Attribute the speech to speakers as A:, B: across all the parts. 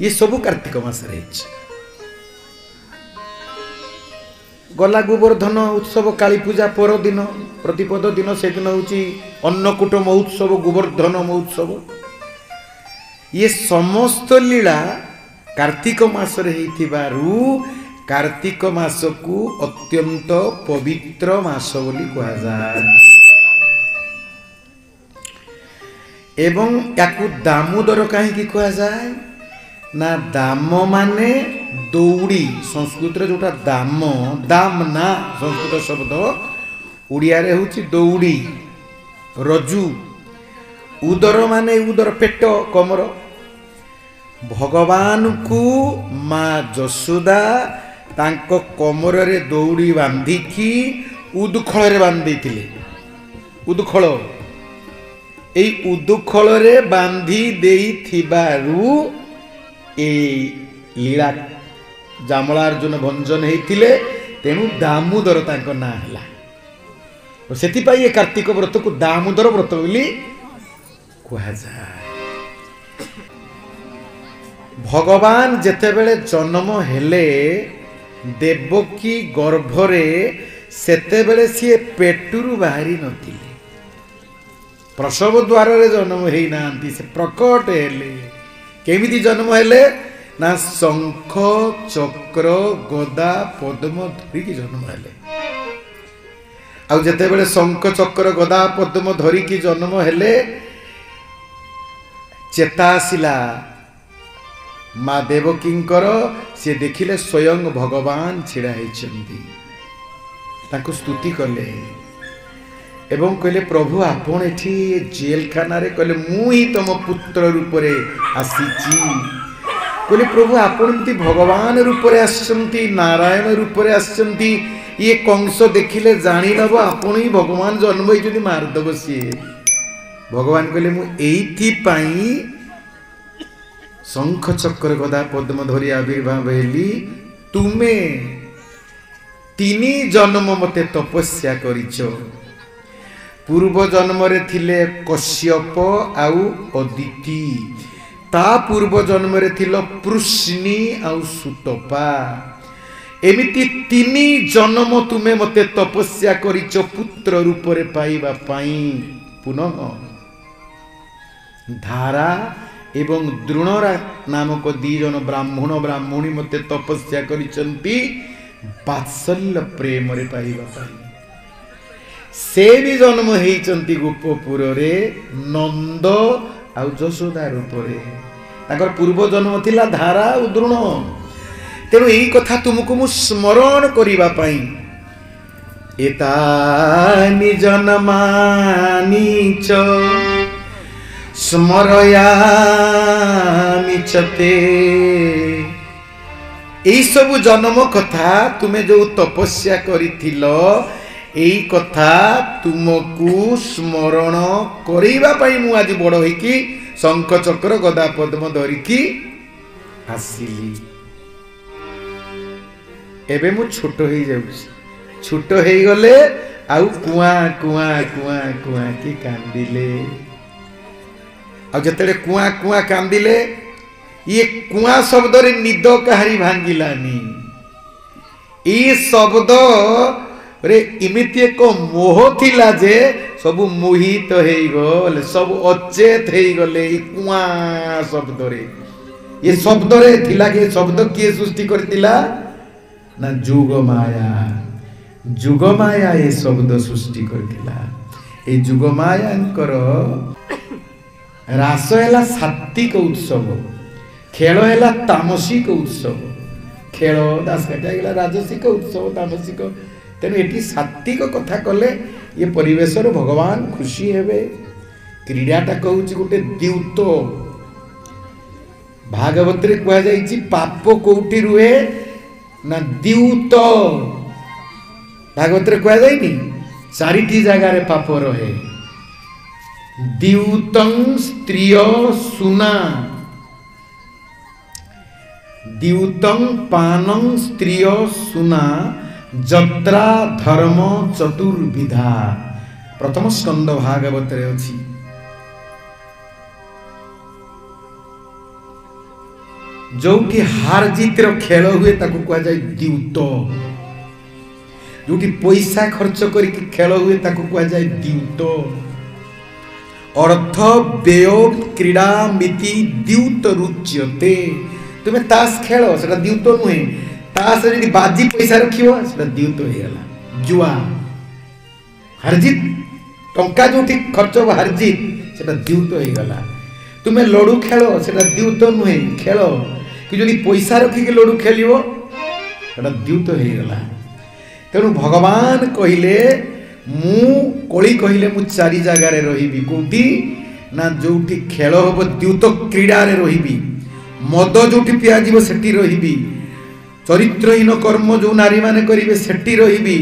A: ये सब कार्तिक मास गला गोवर्धन उत्सव काली पूजा पर दिन प्रतिपद दिन से दिन हूँ अन्नकूट महोत्सव गोवर्धन महोत्सव ये समस्त लीला कार्तिक मासरे कार्तिक मास को अत्यंत पवित्र मास बोली कहा जाए एवं याकू दामोदर कहीं कहा जाए ना दाम माने दौड़ी संस्कृत रे जोटा दाम दाम ना संस्कृत शब्द उड़िया रे होची दौड़ी रजू उदर माने उदर पेट कमर भगवान को माँ जसोदा तांको कमर रे दौड़ी बांधिकी उदुखल रे बांधी थिले उदुखल एई उदुखल रे बांधी देई थिबारु ए लीला जामलार्जुन भंजन हेतिले तेणु दामोदर तांको ना हला सेति पाई ए कार्तिक व्रत को दामोदर व्रत बोली कहा जाए भगवान जेतेबेले जन्म हेले देवकी गर्भरे सेतेबेले सी पेटुरु बाहरी नथिले प्रसव द्वार रे जन्म हेई नांती से प्रकट हेले केमिति जन्म हेले ना शंख चक्र गदा पद्म धरिकी जन्म हेले आ जेतेबेले शंख चक्र गदा पद्म धरिकी जन्म हेले चेता आसिला माँ देवकींकर से देखिले स्वयं भगवान छिड़ा होती स्तुति कले एवं कहले प्रभु आपण एठी जेल खाना रे कहले मु ही तुम पुत्र रूप रे आसीची कहले प्रभु आपण एमती भगवान रूप रे आसचंती नारायण रूप रे आसचंती ये कंस देखिले जानी नब आपण ही भगवान जन्म होइछथि मारदब सी भगवान कहले मु एइथि पाई शंख चक्र गदा पद्म धरी आविर्भाव हेली तुमे तीनी जन्म मते तपस्या करिछ पूर्व जन्म रे थिले कश्यप आउ अदिति ता पूर्व जन्म रे थिलो पृश्नि आउ सुतपा एमिति तीनी जन्म तुमे मते तपस्या करिछ पुत्र रूप रे पाइबा पाई पुनः धारा एवं द्रोणरा नामक दी जन ब्राह्मण ब्राह्मणी मते तपस्या करिसंती वात्सल्य प्रेम रे पाइबा पाई से भी जन्म हेइचंती गोपपुर रे नंद आउ जशोदा रूप रे ताकर पूर्व जन्म थिला धारा उ द्रोण तेणु एही कथा तुमको मु स्मरण करिबा पाई एतानि जन्मानि च स्मरयामि चते एई सब जन्म कथा तुमे जो तपस्या करिथिलो एई कथा तुमको स्मरण करिबा पई मु आज बड़ होइकी शंख चक्र गदा पद्म धरिकी आसिली एबे मु छोट होई जाउछि छोट होई गले आउ कुआ कुआ कुआ कुआ की कांदिले आ जते कुआ कुआ कांदिले ये कुआ शब्द रे निद कहारी भांगिलानी ये शब्द रे इमिति एक मोह थिला जे सब मोहित हेई गले सब अचेत हेई गले ई कुआ शब्द रे ये शब्द रे थिला के शब्द किए सृष्टि करतिला ना जुग माया ये शब्द सृष्टि करतिला ए जुग मायांकर रास है सात्विक उत्सव खेल है तामसिक उत्सव खेल दासकाठिया राजसिक उत्सव तामसिक तेणु ये सात्विक कथा कले ये परिवेश भगवान खुशी हेबे क्रीडाटा कहूँ गोटे द्यूत भागवत रे कह जाइछि पाप कोउठी रुहे ना द्यूत भागवत रे कह जाइनि चारिटी जगह रे पाप रहे द्यूतं स्त्रिय सुना द्यूतं पानं स्त्रिय सुना जत्रा धर्म चतुर्विधा प्रथम स्कंद भागवत रे अछि जोठी हार जीतर खेल हुए ताको कह जाए द्यूत जोठी पैसा खर्च करके खेल हुए ताको कह जाए द्यूत अर्थ व्यय क्रीड़ा मिति द्यूत रुच्यते तुम्हें तास खेल से द्यूत नुहे तास यदि बाजी पैसा रखियो से द्यूत हो गला जुआ हारजीत टंका जो खर्च हो हारजीत से द्यूत हो गला तुम्हें लड़ू खेल से द्यूत नुहे खेल कि जदि पैसा रखिक लड़ू खेल द्यूत हो गला तेणु भगवान कहले मु कली कहले मु चारि जगार रही कौटी ना जोठी खेल हम द्यूत क्रीड़ा रही मद जोठी पियाजिव सेठी रही चरित्रहीन कर्म जो नारी माने करिवे सेठी रही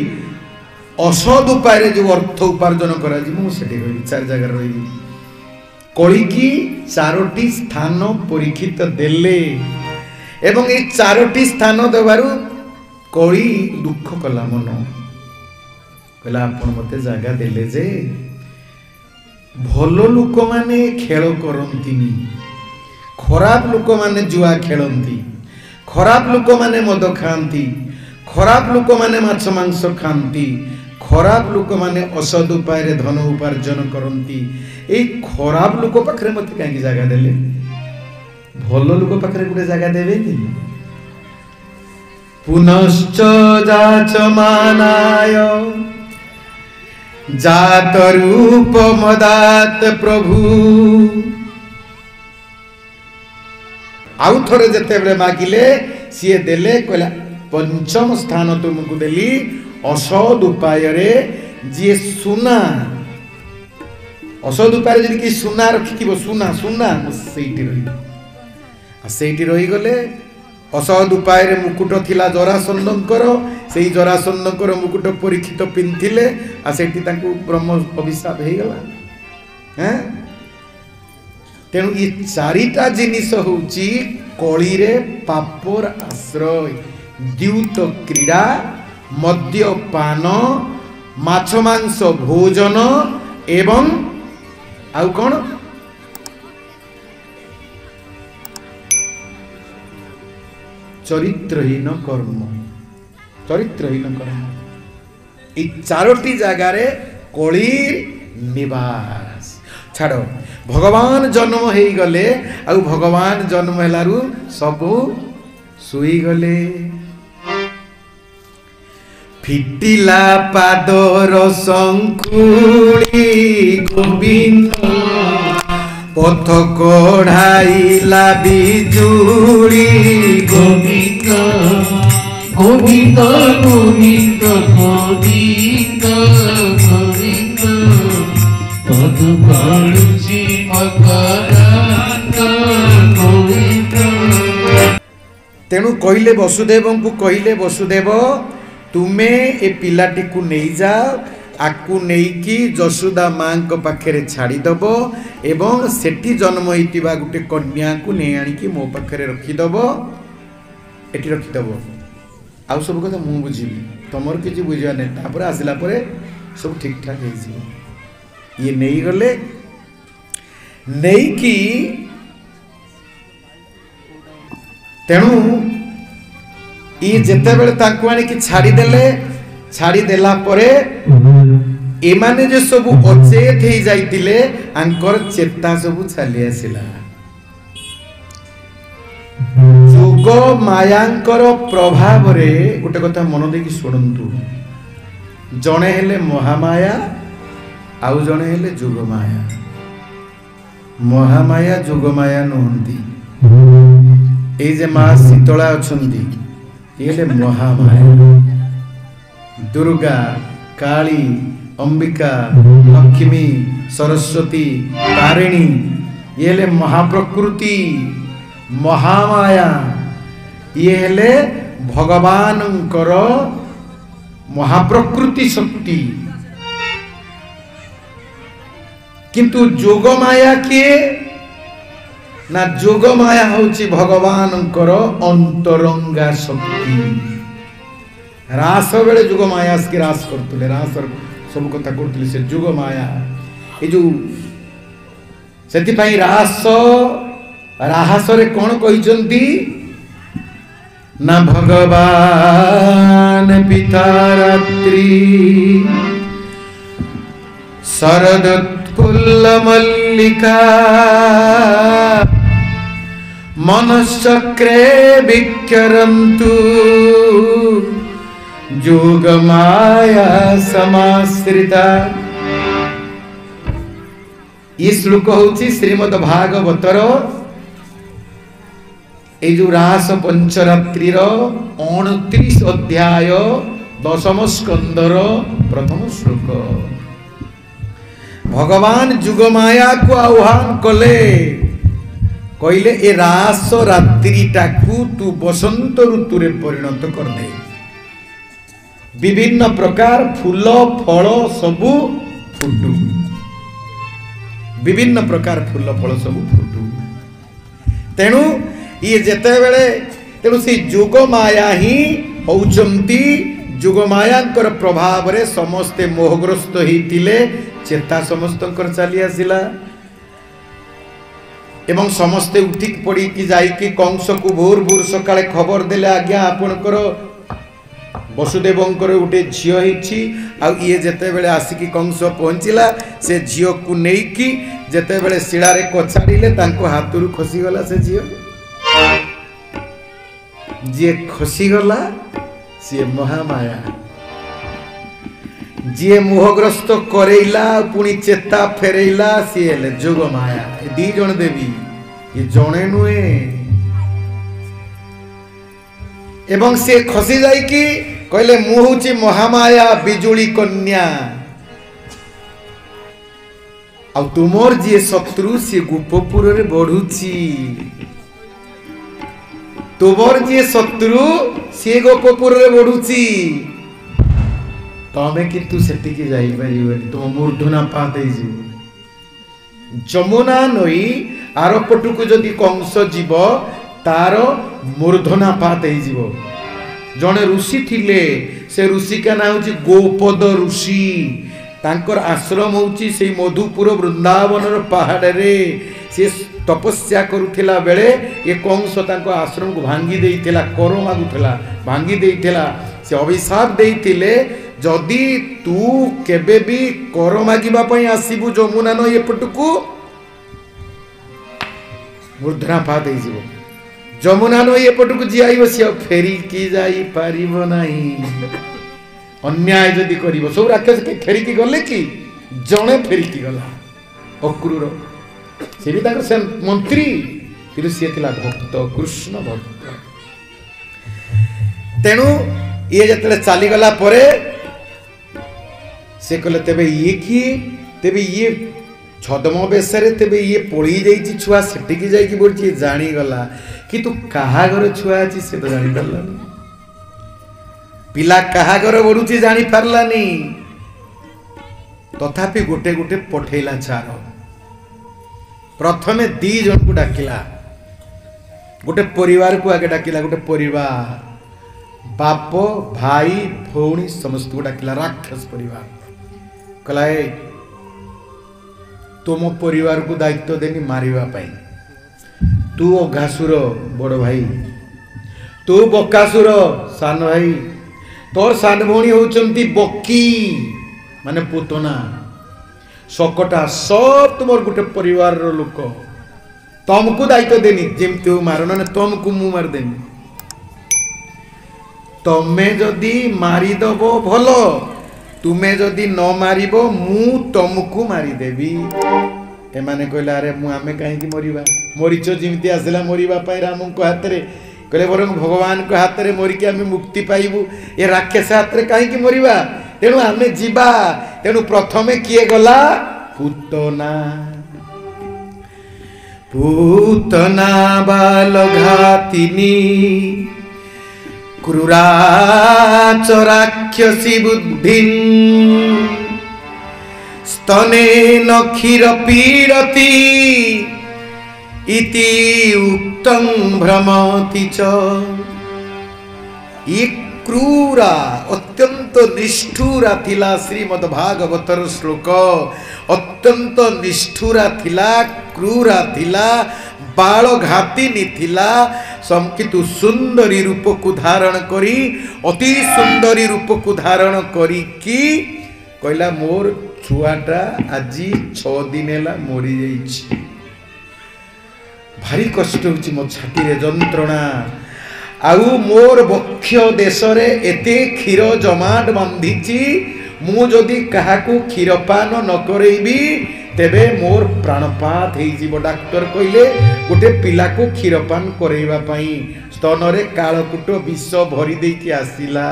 A: असद उपाय जो अर्थ उपार्जन करा सेठी रही चार जगार रही कली की चारोटी स्थान परीक्षित देले एवं ये चारोटी स्थान देवारु कली दुख कला मन कहला आपण मते जगह देले जे भलो लोक माने खेल करंतिनी खराब लोक माने जुआ खेलंती खराब लोक माने मद खांती खराब लोक माने माछ मांस खांती खराब लोक माने असद उपाय रे धन उपार्जन करंती ए खराब लोक पाखरे मते काई जगह देले भलो लोक पाखरे गुटे जगह देबेनी पुनश्च जाचमानाय जात रूप मदात प्रभु आउ थरे जते बेले मागिले सिए देले कहला पंचम स्थान तुमको देली असद उपाय रे जे सुना असद उपाय जदि कि सुना रखिबो सुना सुना सेठी रही गले असद उपाय रे मुकुट थिला जरासंधंकर सेही जरासंधंकर मुकुट परीक्षित पिंथिले आ सेठी तांकु ब्रह्म अभिशाप हे गला हैं तेणु ये चारिटा जिनिस होची कली रे पापर आश्रय द्यूत क्रीड़ा मद्यपान माछ मांस भोजन एवं आउ कौन चरित्रहीन कर्म ये चारोटी जगार कली निवास छाड़ भगवान जन्म हो गले आ भगवान जन्म हेलारू सबू सुई गले फिटिला पादर शंकुली गोविंद पथ कढ़ाइला बिजुली
B: गोविंद गोविंद गोविंद गोविंद गोविंद पद पड़ुची मकरांत गोविंद
A: तेणु कहले वसुदेव को कहले वसुदेव तुमे ए पिलाटी को नहीं जाओ आकु नेकी जशोदा मां को पाखे छाड़ीदब एवं सेठी जन्म होइतिबा गुटे कन्या को नहीं आनिकी मो पाखे रखीदब एटी रखीदब आउ सब कथा मु बुझीबी तमर किछि बुझिया नै तापर आसिला परे सब ठीक ठाक हे जी ये नहीं गले नहीं की तेणु ये जेते बेले ताकू आनिकी छाड़ी देले छाड़ी देला परे एमाने जे सब अचेत हे जाइतिले आंकर चेता सब चली आसिला जोग मायांकर प्रभाव रे गोटे कथा मन देकी सुनंतु जणे हेले महामाया आउ जणे हेले जोग माया महामाया जोग माया नहंती ए जे मां शीतला अछंती ये महामाया दुर्गा काली अंबिका लक्ष्मी सरस्वती तारिणी ये महाप्रकृति महामाया ये हेले भगवानंकर महाप्रकृति शक्ति किंतु जोग माया किए ना जोग माया होची भगवानंकर अंतरंगा शक्ति रास बेले जुग माया के रास करतुले रास सब कथा करतुले से जुग माया ए जो सेति पई रास राहस रे कोन कहिसंती न भगवान पिता रात्रि शरदोत्फुल्ल मल्लिका मनश्चक्रे विचरन्तु योगमाया समाश्रिता। ये श्लोक होची श्रीमद् भागवतर ए जो रास पंचरात्रिर 29 अध्याय 10 स्कंदर प्रथम श्लोक। भगवान जुगमाया को आह्वान कले कहले ए रास रात्रिटा को तू बसंत ऋतु रे परिणत कर दे। विभिन्न प्रकार फूल फल सबु फुटू, विभिन्न प्रकार फूल फल सबु फुटू। तेणु ये जेते बेले तेणु से जुग माया ही होउचंती जुगमायांकर प्रभाव रे समस्ते मोहग्रस्त होइतिले चेता समस्तंकर चली आसिला एवं समस्ते उठी पड़ी कि जाई कि कंस को भोर भोर सकाळे खबर देले आज्ञा आपनकर वसुदेवंकर गोटे झियो हिची आ ये जेते बेले आसिकी कंस पहुंचिला से झियो को नेई कि जेते बेले शिला रे कछाड़ीले तांको हाथुरु खसी गला से झियो जे खसी गला से महामाया जे मोहग्रस्त करेला पुणी चेता फेरेला सी हेले जोग माया। ए दी जण देवी ये जणे नुए एवं से खसी जाई कि कहले मु होची महामाया बिजुली कन्या आ तुमर जे शत्रु से गोपपुर रे बढ़ुची तुमर जे शत्रु से गोपपुर रे बढ़ुची तमें किंतु सेठी की जाई परिबनी तुम मूर्धना पाते जी जमुना नई आरपटु को जदि कंस जीव तार मूर्धना पाते जीव। जने ऋषि थिले से ऋषि का ना होची गोपद ऋषि तांकर आश्रम होची से मधुपुर वृंदावन पहाड़ रे से तपस्या करुथिला बेले ये कंस तांको आश्रम को भांगी देइथिला कर मागुथिला भांगी देइथिला से अभिशाप देइथिले जदि तू केबे भी कर मागिबा पई आसीबु जमुना न एपटुकू मूर्धना पा देई जीवो जमुना न एपटुकू जियाइबो से फेरी की जाई पारिबो नाही। अन्याय जदि करिबो सब राक्षस के फेरी की गले कि जणे फेरी की गला अक्रूर से भी ताकर से मंत्री किंतु से थिला भक्त कृष्ण भक्त। तेणु ये जतले चाली गला परे से कहले तेबे ये किए तेबे ये छदम बेसरे तेबे ये पड़ी जाइछि छुआ सेठी की जाई कि बोलछि जानी गला कि तू कहा घर छुआ अछि से तो जानि परलानी पिला कहा घर बडुछि जानि परलानी तथापि गोटे गोटे पठेला चार प्रथमे दी जन को डाकिला गोटे परिवार को आगे डाकिला गोटे परिवार बाप भाई भौणी समस्त को डाकिला राक्षस परिवार कहला तुम परिवार को दायित्व देनी मारिबा पाई तू अघासुर बड़ भाई तू बकासुर सान भाई तोर सान भौणी होचंती बकी माने पुतना सकटा सब तुमर गोटे परिवार रो लोक तुमको दायित्व देनी जेमती मार ना तुमको मु मार देनी तमे जदि मारिदब भल तुम्हें जदि न मारिबो मु तुमको मारिदेवी। एमाने कहले अरे मु आमे कहीं मरिबा मरीच जिमती आसला मरिबा पाई राम को हाथ रे कहले बरं भगवान को हाथ रे मरी के आमे मुक्ति पाइबू ए राक्षस हाथ रे कहीं मरिबा तेणु आमे जीवा। तेणु प्रथमे किए गला पूतना पूतना बाल घातिनी क्रूराच राक्षसी बुद्धि स्तने न क्षीर पीड़ती इति उक्तं भ्रमति च। ये क्रूरा अत्यंत निष्ठुरा थिला श्रीमद् भागवतर श्लोक अत्यंत निष्ठुरा थिला क्रूरा थिला बाल घाती निथिला किंतु सुंदरी रूप को धारण करी अति सुंदरी रूप को धारण करी कि कहला मोर छुआटा आज 6 दिन है मरी जाइछि भारी कष्ट होछि मो छाती रे जंत्रणा आउ मोर बक्ष देश रे एते क्षीर जमाट बांधिछि मु जदि काहाकू क्षीरपान न करेबी तेबे मोर प्राणपात हो जीव डाक्टर कहले गोटे पिला को क्षीरपान करैबा पई स्तन रे कालकुट विष भरी देकी आसिला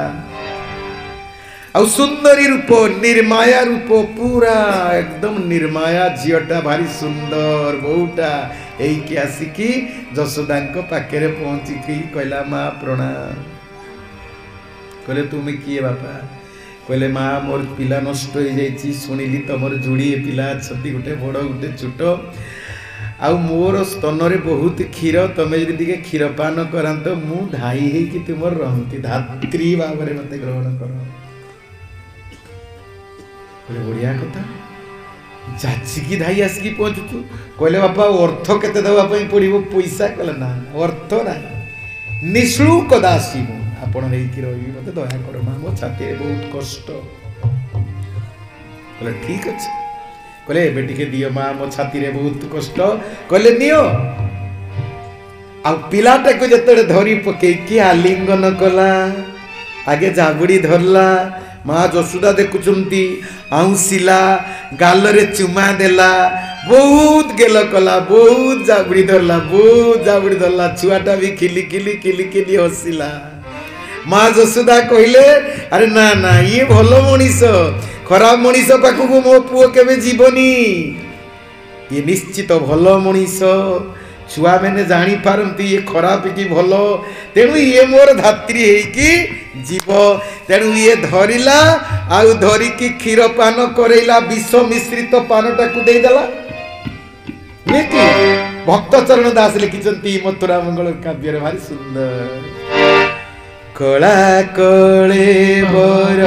A: आउ सुंदरी रूप निर्माया रूप पूरा एकदम निर्माया झीटा भारी सुंदर बहुटा एकी आसिकी जशोदा पाखे पहुंची कहला माँ प्रणाम कहले तुम्हें किए बापा कहले माँ मोर पिला नष्ट हो जाइए शुणिली तुमर जोड़िए पिला अच्छा गोटे बड़ गोटे छोट आउ मोर स्तन रे बहुत क्षीर तुम्हें जब टे क्षीरपान करात मु धाई होगी तुम रहती धात्री भाव में मत ग्रहण कर बढ़िया कथा जाचिकी धाई आसिकी पहुँचुचु कहले बापा अर्थ केते देवाई पड़ो पैसा कहले ना अर्थ ना निःशुल्क दासी मु आपण रही मत दया कर माँ मो छाती बहुत कष्ट कहले ठीक अच्छे कहले एबे टिके दियो माँ मो छाती रे बहुत कष्ट कहले नियो आ पिलाटा को जतरे धरी पकेकी आलिंगन कला आगे जाबुड़ी धरला माँ जशोदा देखुंती आउसिला गाल रे चुमा देला बहुत गेल कला बहुत जाबुड़ी धरला छुआटा भी खिली खिली खिली खिली हसिला माँ जशोदा कहले अरे ना ना ये भल मनीष खराब मनीष पाखक मो पुओ केबे जीवनी ये निश्चित भल मनीष छुआ मैंने जानी पारती ये खराब कि भल तेणु ये मोर धात्री है जीव तेणु ये धरिला आउ धरिकी क्षीर पान करैला विष मिश्रित पानटा को देदेला भक्त चरण दास लिखिंट मथुरा मंगल काव्य भारी सुंदर कला कले बर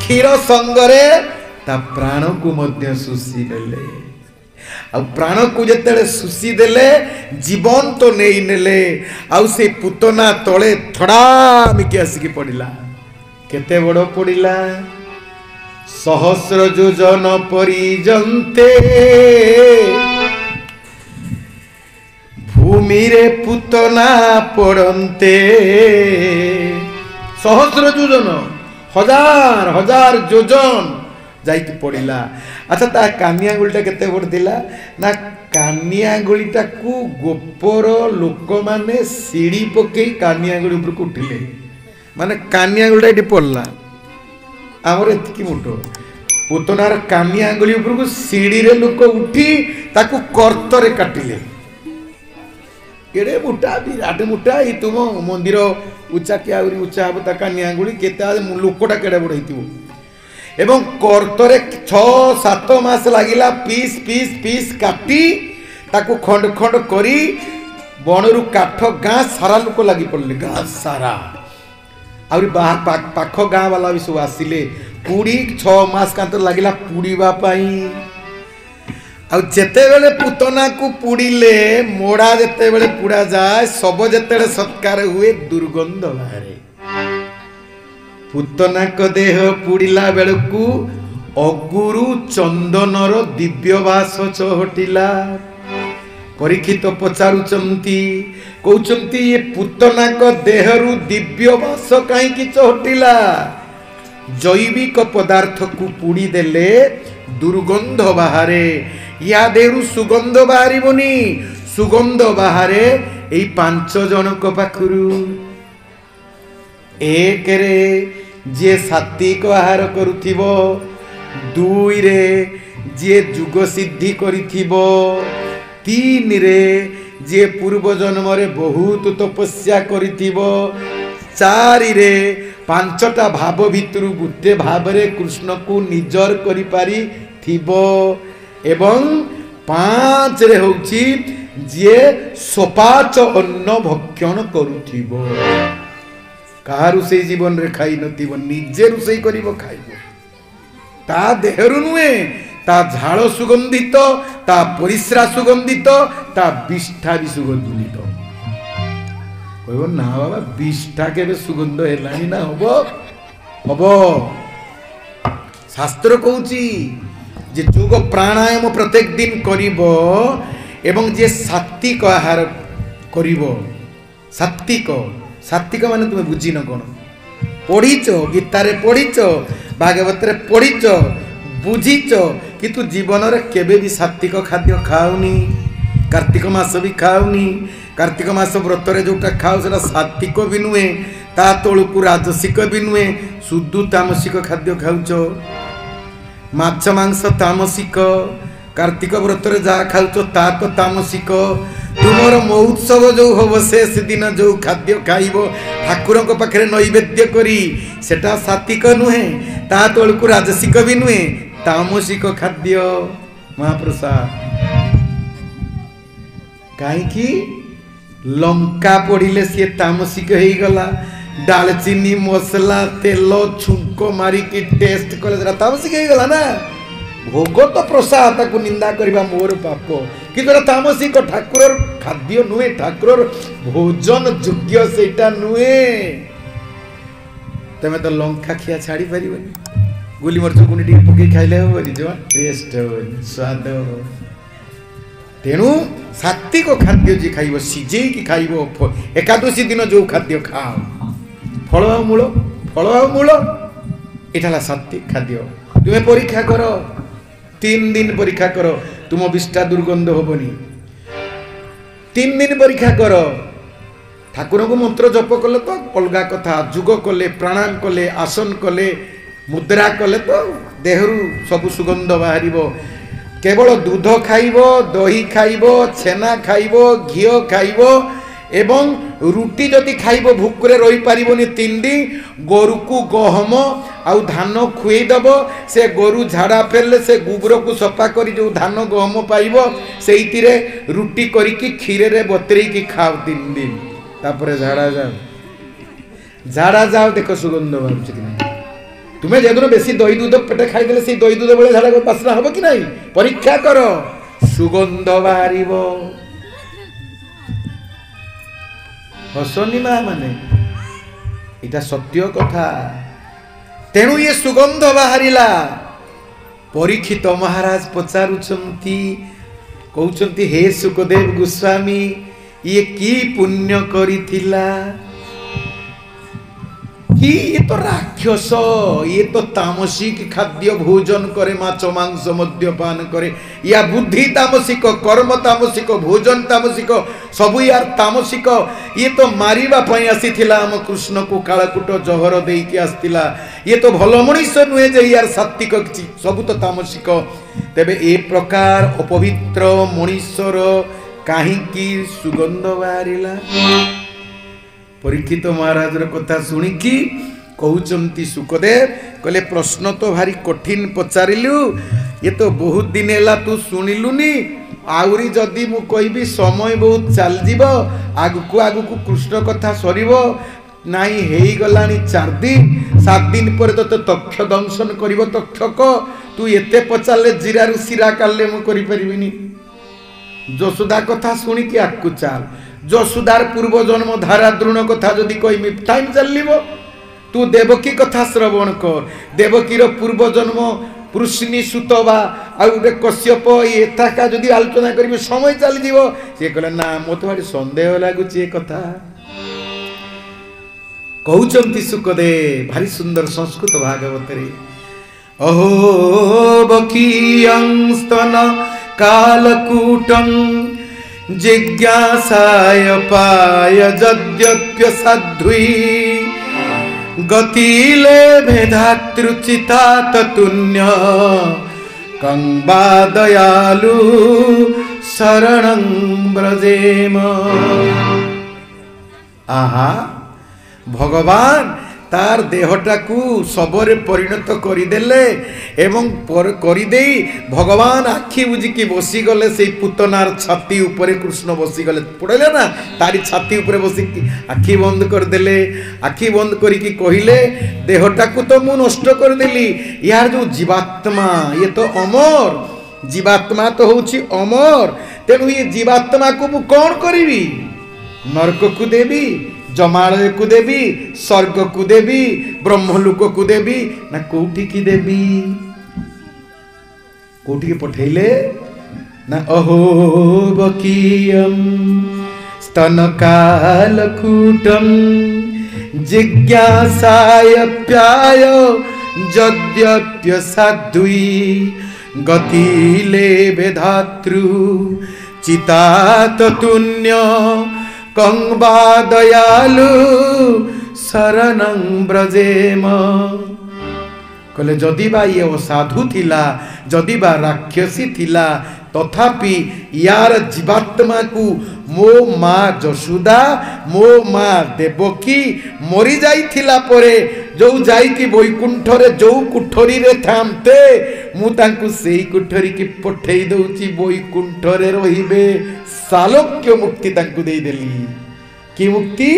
A: क्षीर संगरे ता प्राण को मध्य सुशी देले आ प्राण को जते सुशी देले जीवन तो नहीं नेले आउ से पुतना तले थड़ामिकी आसिकी पड़िला केते बड़ पड़िला सहस्र योजन परिजंते भूमि रे पुतना पड़ंते सहस्र योजन हजार हजार योजन जाइकी पड़िला अच्छा ता कानिया गुलिटा केते बड़ दिला ना कानिया गुलिटा को गोपर लोक माने सीढ़ी पके कानिया गुली ऊपर को उठिले माने कानिया गुलिटा एटी पड़ला आमर एतिकी मुठो पुतनार कानिया गुली ऊपर को सीढ़ी रे लोक उठी ताकू कर्तरे काटिले केड़े मुठा विराट मुठा ई तुम मंदिर उच्चा के आउरी उच्चा हम ता कानिया गुली केता लोकटा केड़े बड़ हेतिबो एवं कर्तरे 6-7 मास लागिला पीस पीस पीस काटी ताकू खंड खंड करी बनरू काठ गाँ सारा लोक लगी पड़े गाँ सारा पाख गाँ वाला भी सब आसिले पुड़ी 6 मास का लगिला पुड़ीवा आते बेले पुतना को पुड़िले मोड़ा जिते बेले पुड़ा जाए सब जिते सत्कार हुए दुर्गंध बाहरे पुतना को देह पुड़िला बेलू अगुरु चंदनर दिव्यवास चहटिला परीक्षित पचारुचंती कहउचंती ये पुतना को देहरु दिव्यवास कहीं चहटिला जैविक पदार्थ को पुड़ी देले दुर्गंध बाहरे या देहरु सुगंध बाहरिबनी सुगंध बाहरे एई 5 जनक पाखरु एक रे जे सात्विक आहार करुथिबो 2 रे जे जुग सिद्धि करिथिबो 3 रे जे पूर्व जन्म रे बहुत तपस्या करिथिबो 4 रे 5टा भाव भितरु गुटे भाव रे कृष्ण को निजर करि पारि थिबो एवं 5 रे होउची जे सोपाच अन्न भक्षण करुथिबो कहा रुसई जीवन रे खाई नथिबो निजे रुसई करिबो खाइबो ता देहरु नुए ता झाड़ सुगंधित ता परिश्रा सुगंधित ता विष्ठा भी सुगंधित कहबो ना बाबा विष्ठा केबे सुगंध हेलानी ना हबो हबो शास्त्र कहूची जे जोग प्राणायाम प्रत्येक दिन करिबो एवं जे सात्विक आहार करिबो सात्विक माने तुम बुझी न कोन पढ़ीच गीता रे पढ़ीच भागवत रे पढ़ीच बुझीच किंतु जीवन रे केबे भी सात्विक खाद्य खाउनी कार्तिक मास भी खाउनी कार्तिक मास व्रत रे जोटा खाओ सेटा सात्विक भी नुए ता तळकु राजसिक भी नुए शुद्ध तामसिक खाद्य खाउच माछ मांस तामसिक कार्तिक व्रत रे जा खाउच ता तो तामसिक तुमर महोत्सव जो हम शेष दिन जो खाद्य खाइबो ठाकुर को पाखे नैवेद्य करी सेटा सात्विक नुहे ता तळकु राजसिक भी नुहे तामसिक खाद्य महाप्रसाद कहीं लंका पड़िले सी तामसिक हो गला डालचीनी मसला तेल छुंक मारिकी टेस्ट कले तामसिक हो गला ना भोग तो प्रसाद ताकू निंदा करबा मोर पाप किंतु तामसिक ठाकुर खाद्य नुहे ठाकुर भोजन योग्य सेटा नुहे तमे तो लंका खिया छाड़ी पारिबनी गोली मरच गुनी टी पके खाइले होबनी जो टेस्ट होबनी स्वाद तेणु सात्विक खाद्य जी खाइबो सिझे की खाइबो एकादशी दिन जो खाद्य खाओ फल मूल एठाला सात्विक खाद्य तुमे परीक्षा करो 3 दिन परीक्षा करो तुम विष्ठा दुर्गंध होबनी 3 दिन परीक्षा करो ठाकुर को मंत्र जप कले तो अलगा कथा जुग कले प्राणायाम कले आसन कले मुद्रा कले तो देहरु सब सुगंध बाहरिबो केवल दूध खाइबो दही खाइबो छेना खाइबो घी खाइबो एवं रुटी जदि खाइबो भूकरे रही पारिबोनी 3 दिन गोरु को गहम आउ धान खुई दबो से गोरु झाड़ा फेरले से गुबर को सफा करी जो धान गहम पाइबो सेइतिरे रुटी करी की खीरे रे बतरी की खाओ 3 दिन तापरे झाड़ा जाओ देखो सुगंध बारुछ कि नहीं तुम्हें जेदुर बेसी दही दूध पेटे खाई देले से दही दूध बेले झाड़ा बासना हबो कि नहीं परीक्षा करो सुगंध बाहरिबो हसनी माँ माने इटा सत्य कथा तेणु ये सुगंध बाहरिला परीक्षित महाराज पचारुचंती कहउचंती हे सुखदेव गोस्वामी ये की पुण्य करिथिला कि ये तो राक्षस ये तो तामसिक खाद्य भोजन करे माछ मांस मद्यपान करे या बुद्धि तामसिक कर्म तामसिक भोजन तामसिक सबु यार तामसिक ये तो मारिबा पई आसीथिला हम कृष्ण को कालकुट जहर देकी आस्तिला ये तो भल मनीष नुहे जे यार सात्विक किछि सबु तो तामसिक तेबे ए प्रकार अपवित्र मनीषर काहे की सुगंध बाहरिला परीक्षित महाराज कथा शुणिकी कहउचंती सुखदेव कहले प्रश्न तो भारी कठिन पचारिलु ये तो बहुत दिन है तू शुणिलुनी आउरी जदि मु कहबी समय बहुत चल जीव आगु आगु कृष्ण कथा सरीब नाई हेई गलानी 4 दिन 7 दिन पर तो तक्ष दंशन करिवो तक्षक तू एते पचाले जीरारु सिरा काले मु करि परिबिनी जसोदा कथा सुनी कि आकु चाल जसोदार पूर्व जन्म धारा द्रोण कथा जदि कहमी टाइम चलिबो तू देवकी कथा श्रवण कर देवकीर पूर्व जन्म पृष्णी सुतवा आउटे कश्यप एता का जदि आलोचना करिबे समय चली जीवो से कहले ना मोते भारी संदेह लागुची ए कथा कहउचंती सुखदेव भारी सुंदर संस्कृत भागवत रे अहो बकीयं स्तन कालकूटं जिज्ञासाय पाय जद्यप्य साध्वी गतिले भेदातृचिता ततुन्य कंबा दयालु शरणं ब्रजेम आहा भगवान तार देहटा को सबरे परिणत करिदेले एवं करिदे भगवान आखि बुझिकी बसी गले से पुतनार छाती ऊपर कृष्ण बसी गले पड़े ना तारी छाती ऊपर बसिकी आखि बंद करदेले आखि बंद करिकी कहिले देहटा को तो मु नष्ट करदेली यार जो जीवात्मा ये तो अमर जीवात्मा तो होची अमर तेणु ये जीवात्मा को मु कौन करिवी नरक को देवी जमालय को देवी स्वर्ग को देवी ब्रह्मलोक को देवी ना कोठी की देवी कोठी के पठेले ना अहो बकीयम स्तनकालकूटम जिज्ञासाय प्याय जद्यप्य साध्वी गतिले वेधातृ चिताततुन्य कंबा दयालु शरणं ब्रजेम कहले जदि बा ये असाधु थिला जदि बा राक्षसी थिला तथापि यार जीवात्मा को मो माँ जशोदा मो माँ देवकी मरी जाइथिला परे जो जाइकी वैकुंठ रे जो कुठरी रे थामते मु तांकु सेई कुठरी की पठेई दउची वैकुंठ रे रहिबे सालोक्य मुक्ति तांकु देई देली की मुक्ति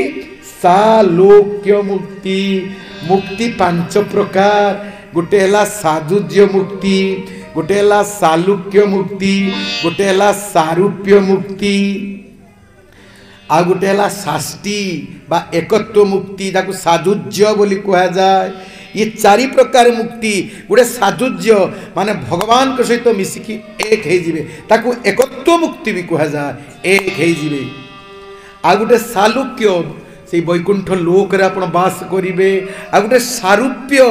A: सालोक्य मुक्ति मुक्ति 5 प्रकार गोटे हला साधुज्य मुक्ति गोटे हला सालुक्य मुक्ति गोटे हला सारूप्य मुक्ति आ गोटे हला साष्टी बा एकत्व मुक्ति जाको साधुज्य बोली कहा जाए ये 4 प्रकार मुक्ति गोटे साधुज्य माने भगवान के सहित मिसिकी एक हे जिवे ताको एकत्व मुक्ति भी कहा जाए एक हे जिवे आ गोटे सालुक्य से वैकुंठ लोक रे आपण वास करिवे आ गोटे सारूप्य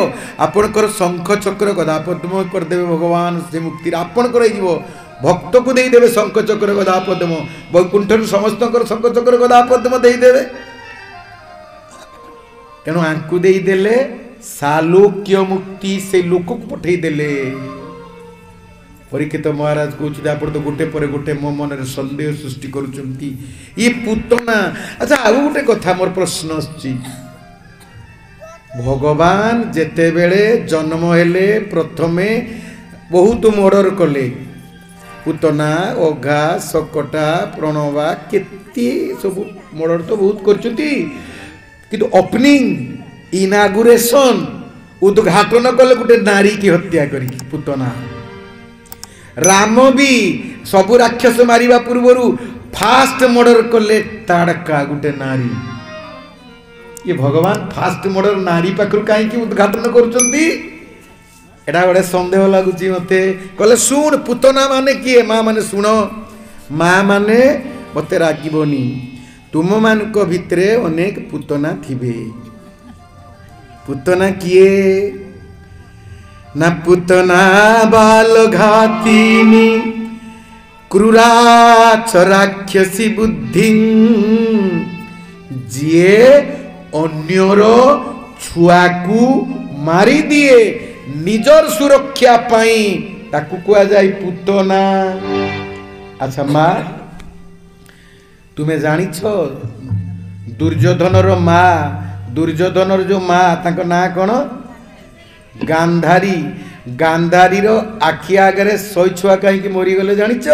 A: आपणकर शंख चक्र गदा पद्म कर देबे भगवान से मुक्ति आपण कर जीवो भक्त को दे देबे शंख चक्र गदा पद्म वैकुंठ समस्त शंख चक्र गदा पद्म दे देबे तेणु आंकु दे देले सालोक्य मुक्ति से लोक को पठेई देले परीक्षित महाराज कहते आप तो गोटे पर गोटे मो मन में सन्देह सृष्टि करुँच ये पुतना अच्छा आउ गोटे कथा मोर प्रश्न आछि भगवान जेते बेले जन्म हेले प्रथमे बहुत मर्डर कले पुतना ओघा सकटा प्रणवा केते सब मर्डर तो बहुत करछुती किंतु ओपनिंग इनागुरेशन उद्घाटन कले गोटे नारी की हत्या करी पुतना राम भी सबु राक्षस मारिबा पूर्वरु फास्ट मर्डर कले ताड़का गोटे नारी ये भगवान फास्ट मर्डर नारी पाखरु काहे की उद्घाटन करूचंती एडा बड़े संदेह लागुची मते कहले सुन पुतना माने किए माँ माने सुन माँ माने मते रागिबनी तुम मानक भितरे अनेक पुतना थिबे पुतना किए ना पुतना बाल घातीनी क्रूराच राक्षसी बुद्धि जिए अन्यर छुआ को मारी दिए निजर सुरक्षा पाई ताकू कुआ जाई पुतना। अच्छा माँ तुम्हें जानी छो दुर्योधनर माँ दुर्योधनर जो माँ तांको ना कौन गांधारी गांधारी रो आखि आगे 100 छुआ कहीं मरीगले जानिच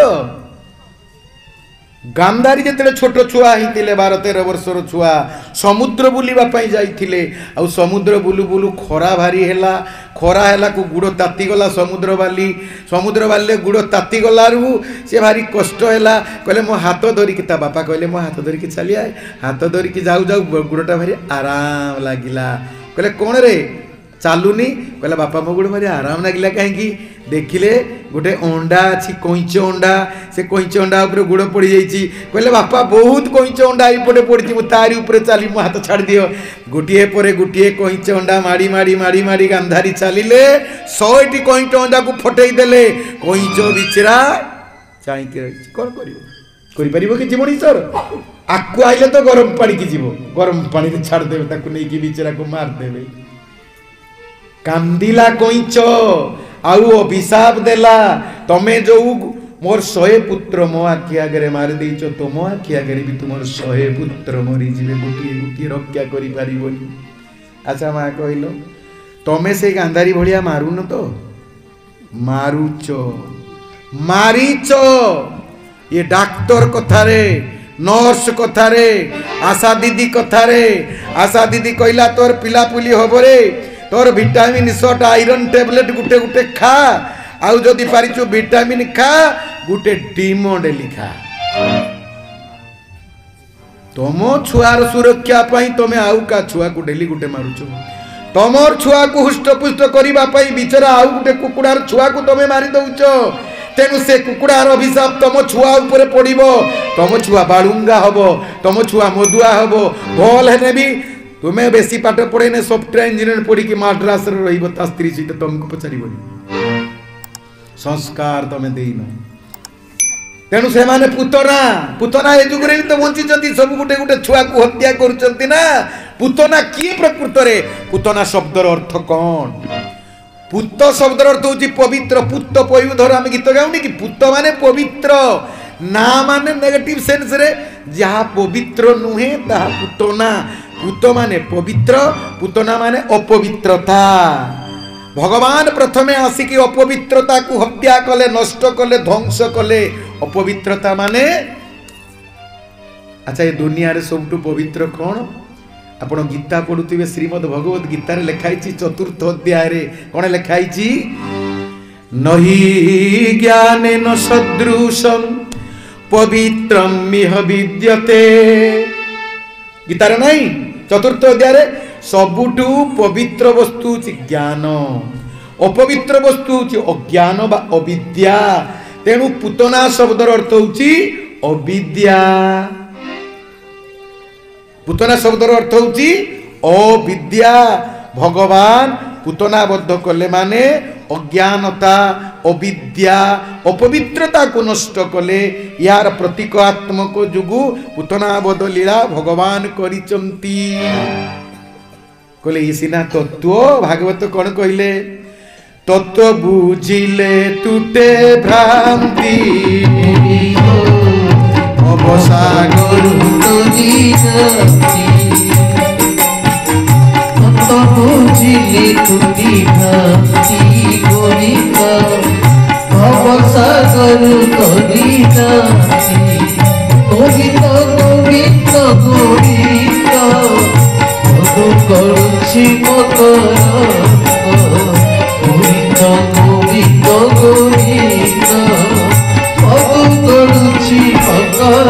A: गांधारी जिते छोट छुआ होते 12-13 वर्षर छुआ समुद्र बुलवाई जाइए आ समुद्र बुलू बुलू खरा भारी है खरा है गुड़ तातीगला समुद्र बाली गुड़ तातीगला सी भारी कष्ट है कहले मो हाथ धरिकी ता बापा कहले मो हाथ धरिकी चली आए हाथ धरिकी जाऊ जाऊ गुड़टा भारी आराम लगिला कहले कौन रे चालुनी कहला बापा मो गुड़ भारी आराम लगिला कहीं देखिले गोटे अंडा अच्छी कईच अंडा से कईच अंडा ऊपर गुड़ पड़ जाइए कहले बापा बहुत कईच अंडा एपटे पड़ी तारी ऊपर चली मो हाथ छाड़ दियो गोटे पर गोटे कईच अंडा माड़ी माड़ी माड़ी माड़ी गांधारी चलिले 100टी कईच अंडा को फटई देले कईच बिचरा चाहती रही कौन कर कि जीवन ईश्वर आकु आइले तो गरम पानी की जीव गरम पानी छाड़देवे ताकू नहीं बिचरा को मारदेवे कांदिला कईच आउ अभिशाप देला तमे जो मोर 100 पुत्र मो आखि आगे मारी देच तो मो आखि आगे भी तुम 100 पुत्र मरी जीवे गोटे गोटे रक्षा करि पारिबोनी। अच्छा माँ कहलो तमे से गांधारी भलिया मारुन तो मारुच मारीच ये डाक्तर कथारे नर्स कथारे आशा दीदी कथारे आशा दीदी कहला तोर पिलापुली हब रे तोर विटामिन शॉट आयरन टेबलेट गुटे गुटे खा आउ जदि पारिचु विटामिन खा गुटे डीमो डेली खा तुम छुआर सुरक्षा पाई तमे आउ का छुआ को डेली गुटे मारुचु तमर छुआ को हुष्टपुष्ट करिबा पाई बिचरा आउ गुटे कुकुडार छुआ को तमे मारी दउच तेनु से कुकुडार अभिशाप तम छुआ ऊपर पड़िबो तम छुआ बालुंगा हबो तम छुआ मधुआ हबो भल हेने भी तुम्हें बेसी पाठ पढ़े ने सॉफ्टवेयर इंजीनियर पढ़ी कि मद्रास रहिबो ता स्त्री सहित तुमको पचारिबनी संस्कार तमे देइनो तेणु से माने पुतना पुतना ए जुगरे तो वंची जति सब गुटे गुटे छुआ को हत्या करूचंती ना पुतना की प्रकृत रे पुतना शब्दर अर्थ कौन पुत शब्दर अर्थ होची पवित्र पुत पयुधर हम गीत गाउनी कि पुत माने पवित्र ना माने नेगेटिव सेंस रे जहा पवित्र नुहे ताहा पुतना पुत माने पवित्र पुतना माने अपवित्रता भगवान प्रथमे आसिकी अपवित्रता को हत्या कले नष्ट कले ध्वंस कले अपवित्रता माने अच्छा ये दुनिया रे सबटु पवित्र कौन आपण गीता पढ़ुथिबे श्रीमद् भगवत गीता रे लिखाइछि चतुर्थ अध्याय रे कोन लिखाइछि नहि ज्ञानेन सदृशं पवित्रम इह विद्यते गीता रे नहीं चतुर्थ अध्याय रे सबुठु पवित्र वस्तु छि ज्ञान अपवित्र वस्तु छि अज्ञान बा अविद्या तेणु पुतना शब्दर अर्थ होछि अविद्या पुतना शब्दर अर्थ होछि अविद्या भगवान पुतना बद्ध कले माने अज्ञानता अविद्या अपवित्रता को नष्ट कले यार प्रतीकात्मक जुगु पुतना बद्ध लीला भगवान करिचंती कहले ये सिना तत्व भागवत कौन कहले तत्व बुझिले तुटे भ्रांति अवसागर तत्व बुझिले तुटी भ्रांति गोविंद अवसागर गोविंद गोविंद गोविंद गोविंद करुछि मकर गोविंद गोविंद गोविंद करुछि मकर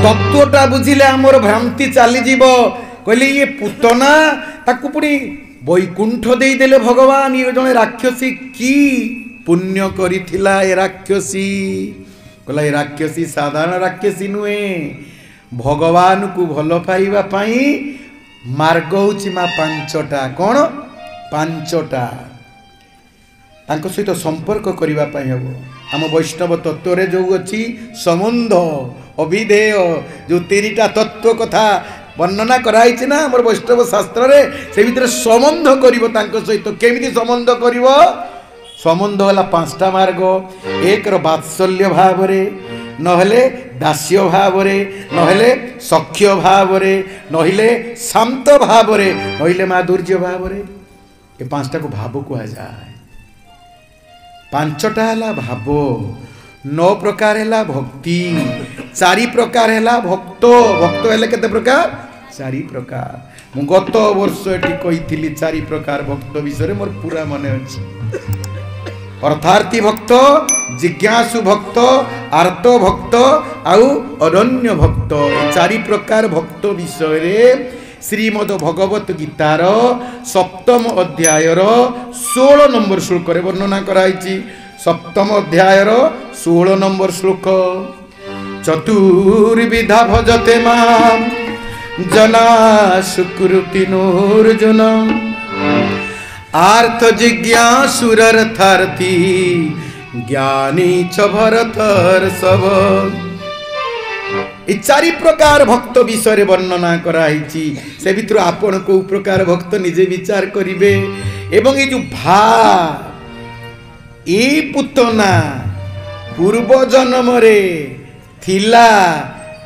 A: तत्वटा बुझिले आमर भ्रांति चली जीव कहले ये पुतना ताकू पुणी वैकुंठ दे देले भगवान ये जने राक्षसी की पुण्य करिथिला ए राक्षसी कहला ए राक्षसी साधारण राक्षसी नुहे भगवान को भल पाइबा पाई मार्ग होची मा पांचटा कौन पांचटा तांको सहित संपर्क करिबा पाई हबो आम वैष्णव तत्व रे जो अछि संबंध अभिधेय जो 3टा तत्व कथा वर्णना कराइछि ना हमर वैष्णव शास्त्र रे से भीतर संबंध करिवो तांको सहित केमिति संबंध करिवो संबंध होला 5टा मार्ग एक रो वात्सल्य भाव रे नहले दास्य भाव रे नहले सख्य भाव रे नहले शांत भाव रे नहले माधुर्य भाव रे ए 5टा को भाव को आ जाए 5टा हला भाव 9 प्रकार है भक्ति, 4 प्रकार है भक्त। भक्त हेले केते प्रकार? 4 प्रकार। मु गत वर्ष एटी कही 4 प्रकार भक्त विषय मोर पूरा मन अछि। अर्थार्थी भक्त, जिज्ञासु भक्त, आर्त भक्त आउ अरण्य भक्त। 4 प्रकार भक्त विषय रे श्रीमद भगवत गीतार 7म अध्यायर 16 नंबर श्लोक रे वर्णना कराइछि। 7म अध्यायर 16 नंबर श्लोक। चतुर्विधा भजते मां जना सुकृतिनोर्जुन आर्थ जिज्ञासुरर्थार्थी ज्ञानी च भरतर सब। 4 प्रकार भक्त विषय वर्णना कराइछि। से भितर आपण को प्रकार भक्त निजे विचार करिवे। एवं ये जो भा ए पुतना पूर्व जन्म रे थिला